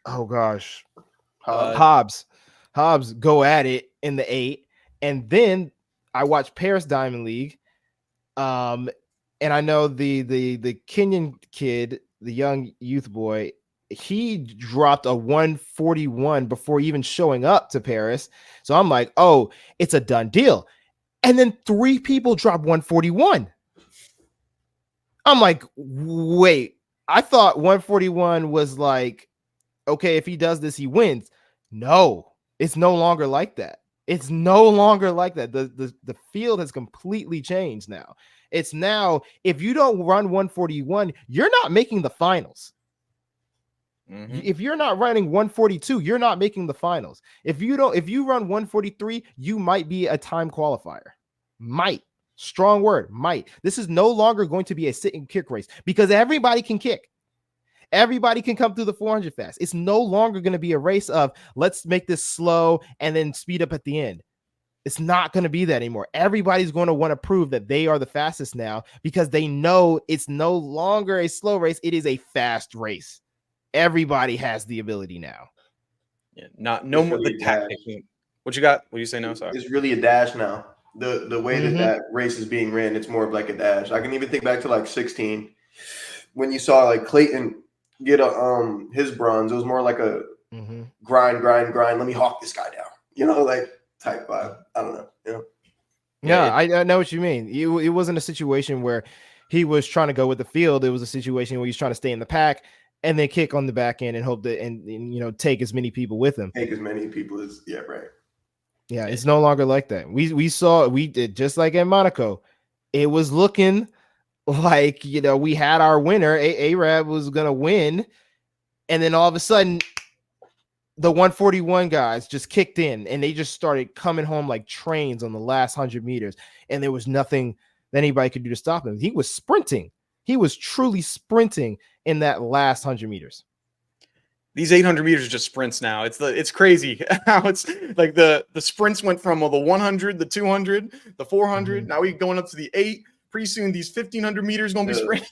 oh gosh, Hobbs go at it in the 8, and then I watch Paris Diamond League, and I know the Kenyan kid, the young youth boy, he dropped a 141 before even showing up to Paris. So I'm like, oh, it's a done deal. And then 3 people drop 141. I'm like, wait, I thought 141 was like, okay, if he does this, he wins. No, it's no longer like that. It's no longer like that. The field has completely changed now. It's now, if you don't run 141, you're not making the finals. If you're not running 142, you're not making the finals. If you run 143, you might be a time qualifier. Might. Strong word, might. This is no longer going to be a sit and kick race, because everybody can kick. Everybody can come through the 400 fast. It's no longer going to be a race of let's make this slow and then speed up at the end. It's not going to be that anymore. Everybody's going to want to prove that they are the fastest now, because they know it's no longer a slow race. It is a fast race. Everybody has the ability now. Yeah, no more the tactic. What you got? What do you say now? Sorry. It's really a dash now. The way that race is being ran, it's more of like a dash. I can even think back to like 16 when you saw like Clayton get his bronze. It was more like a grind. Let me hawk this guy down. You know, like type vibe. I don't know. You know. Yeah, I know what you mean. It wasn't a situation where he was trying to go with the field. It was a situation where he's trying to stay in the pack and then kick on the back end and hope that and take as many people with him. Take as many people as right. Yeah, it's no longer like that. We did just like in Monaco. It was looking like we had our winner. Arab was gonna win, and then all of a sudden, the 141 guys just kicked in, and they just started coming home like trains on the last 100 meters, and there was nothing that anybody could do to stop him. He was sprinting. He was truly sprinting in that last 100 meters. These 800 meters are just sprints now. It's crazy how it's like the sprints went from the 100, the 200, the 400. Now we going up to the 8. Pretty soon these 1500 meters gonna be sprinting.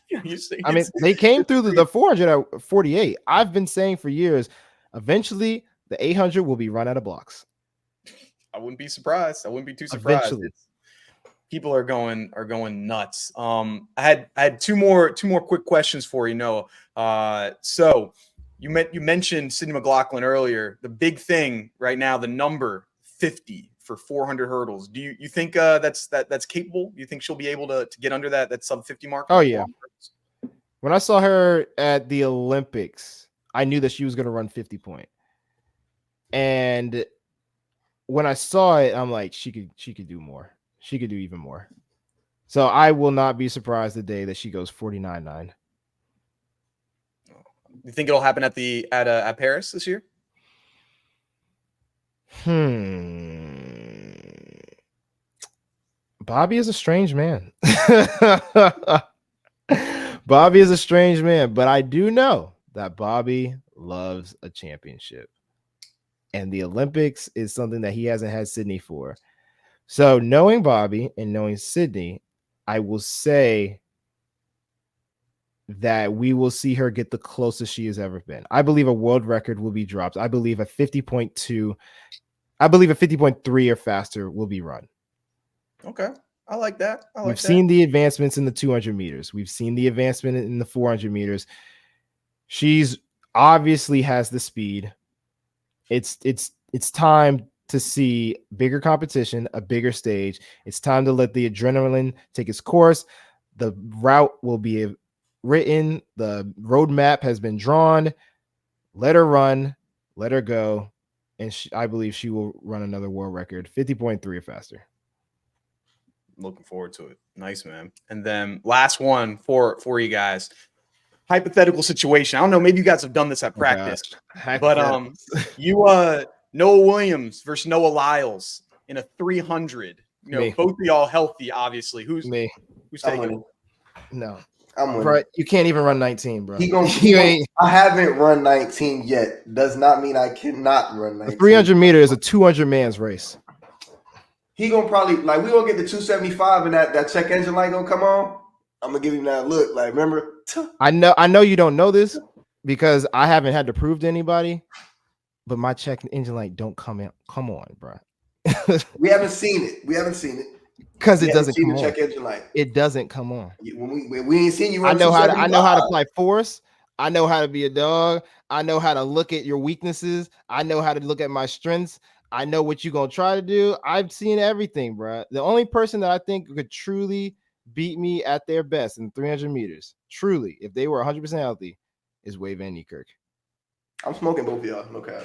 I mean, they came through the 400 at 48. I've been saying for years, eventually the 800 will be run out of blocks. I wouldn't be surprised. I wouldn't be too surprised. People are going nuts. I had two more quick questions for you, Noah. So you mentioned Sydney McLaughlin earlier. The big thing right now, the number 50 for 400 hurdles. Do you think that's capable? Do you think she'll be able to get under that sub 50 mark? Oh yeah. When I saw her at the Olympics, I knew that she was going to run 50 point. And when I saw it, I'm like, she could do more. She could do even more. So I will not be surprised the day that she goes 49.9. You think it'll happen at Paris this year? Bobby is a strange man. Bobby is a strange man, but I do know that Bobby loves a championship. And the Olympics is something that he hasn't had Sydney for. So knowing Bobby and knowing Sydney, I will say that we will see her get the closest she has ever been. I believe a world record will be dropped. I believe a 50.2, I believe a 50.3 or faster will be run. Okay. I like that. We've seen the advancements in the 200 meters. We've seen the advancement in the 400 meters. She's obviously has the speed. It's time to see bigger competition, a bigger stage. It's time to let the adrenaline take its course. The route will be written. The roadmap has been drawn. Let her run. Let her go. And I believe she will run another world record, 50.3 or faster. Looking forward to it. Nice, man. And then last one for you guys. Hypothetical situation. I don't know. Maybe you guys have done this at practice, but Noah Williams versus Noah Lyles in a 300. Both of y'all healthy, obviously. Who's me? Who's taking? No, I'm winning. Bro, you can't even run 19, bro. I haven't run 19 yet. Does not mean I cannot run 19. The 300 meter is a 200 man's race. He gonna probably we gonna get the 275 and that check engine light gonna come on. I'm gonna give him that look. Like, remember? I know you don't know this because I haven't had to prove to anybody, but my check engine light don't come out. Come on, bro. We haven't seen it. Because it doesn't come on. Check engine light. It doesn't come on. When we ain't seen you. I know how to apply force. I know how to be a dog. I know how to look at your weaknesses. I know how to look at my strengths. I know what you're gonna try to do. I've seen everything, bro. The only person that I think could truly beat me at their best in 300 meters, truly, if they were 100% healthy, is Wade Van Niekerk. I'm smoking both of y'all. No cap.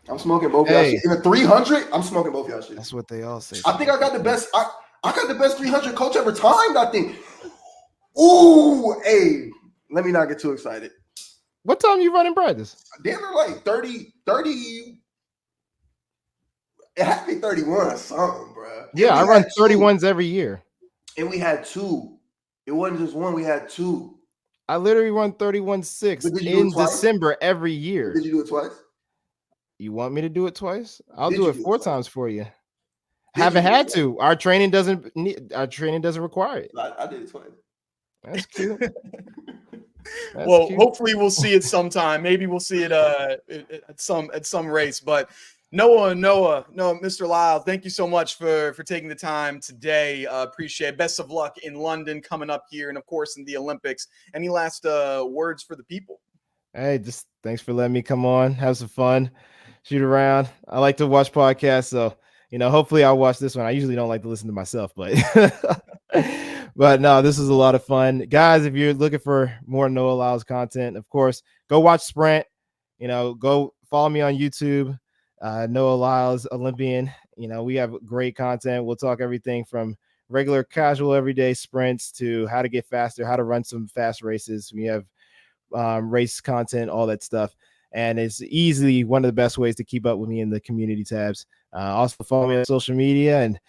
I'm smoking both of y'all. In the 300, I'm smoking both of y'all shit. That's what they all say. I think I got the best. I got the best 300 coach ever timed. I think. Ooh, hey, let me not get too excited. What time you running practice? Damn, they're like 30. It had to be 31 or something, bro. Yeah, I run 31s every year. And we had two. It wasn't just one. We had two. I literally run 31.6 in December every year. Did you do it twice? You want me to do it twice? I'll do it 4 times for you. Haven't had to. Our training doesn't require it. I did it twice. That's cute. Well, hopefully we'll see it sometime. Maybe we'll see it at some race. But Noah, Mr. Lyles, thank you so much for taking the time today. Appreciate it. Best of luck in London coming up here, and of course in the Olympics. Any last words for the people? Hey, just thanks for letting me come on, have some fun, shoot around. I like to watch podcasts, so hopefully I'll watch this one. I usually don't like to listen to myself, but but no, this is a lot of fun, guys. If you're looking for more Noah Lyles content, of course, go watch Sprint. Go follow me on YouTube. Noah Lyles, Olympian. We have great content. We'll talk everything from regular, casual, everyday sprints to how to get faster, how to run some fast races. We have race content, all that stuff. And it's easily one of the best ways to keep up with me in the community tabs. Also follow me on social media. And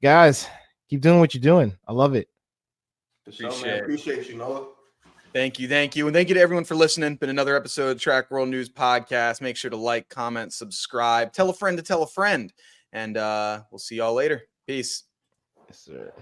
guys, keep doing what you're doing. I love it. Appreciate you, Noah. Thank you. And thank you to everyone for listening. Been another episode of Track World News Podcast. Make sure to like, comment, subscribe, tell a friend to tell a friend. And we'll see y'all later. Peace. Yes, sir.